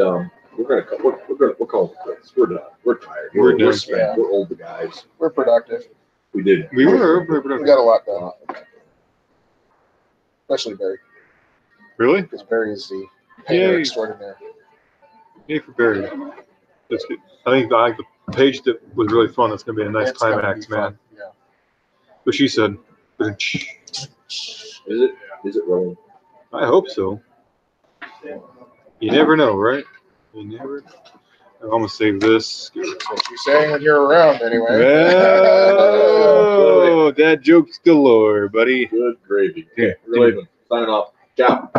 we're calling it quits. We're done. We're tired. We're done. spent. Yeah. We're older guys. We're productive. We did. We were. We got a lot done, especially Barry, Really? because Barry is the painter Yay. extraordinaire. Yeah, for Barry. That's good. I think the page that was really fun. That's gonna be a nice It's gonna be climax, fun. man. Yeah. What she said. Is it? Is it rolling? I hope so. You never know, right? You never. I'm gonna save this. That's what you're saying when you're around, anyway. Oh, dad jokes galore, buddy. Good gravy. Yeah. Really, signing off. Ciao.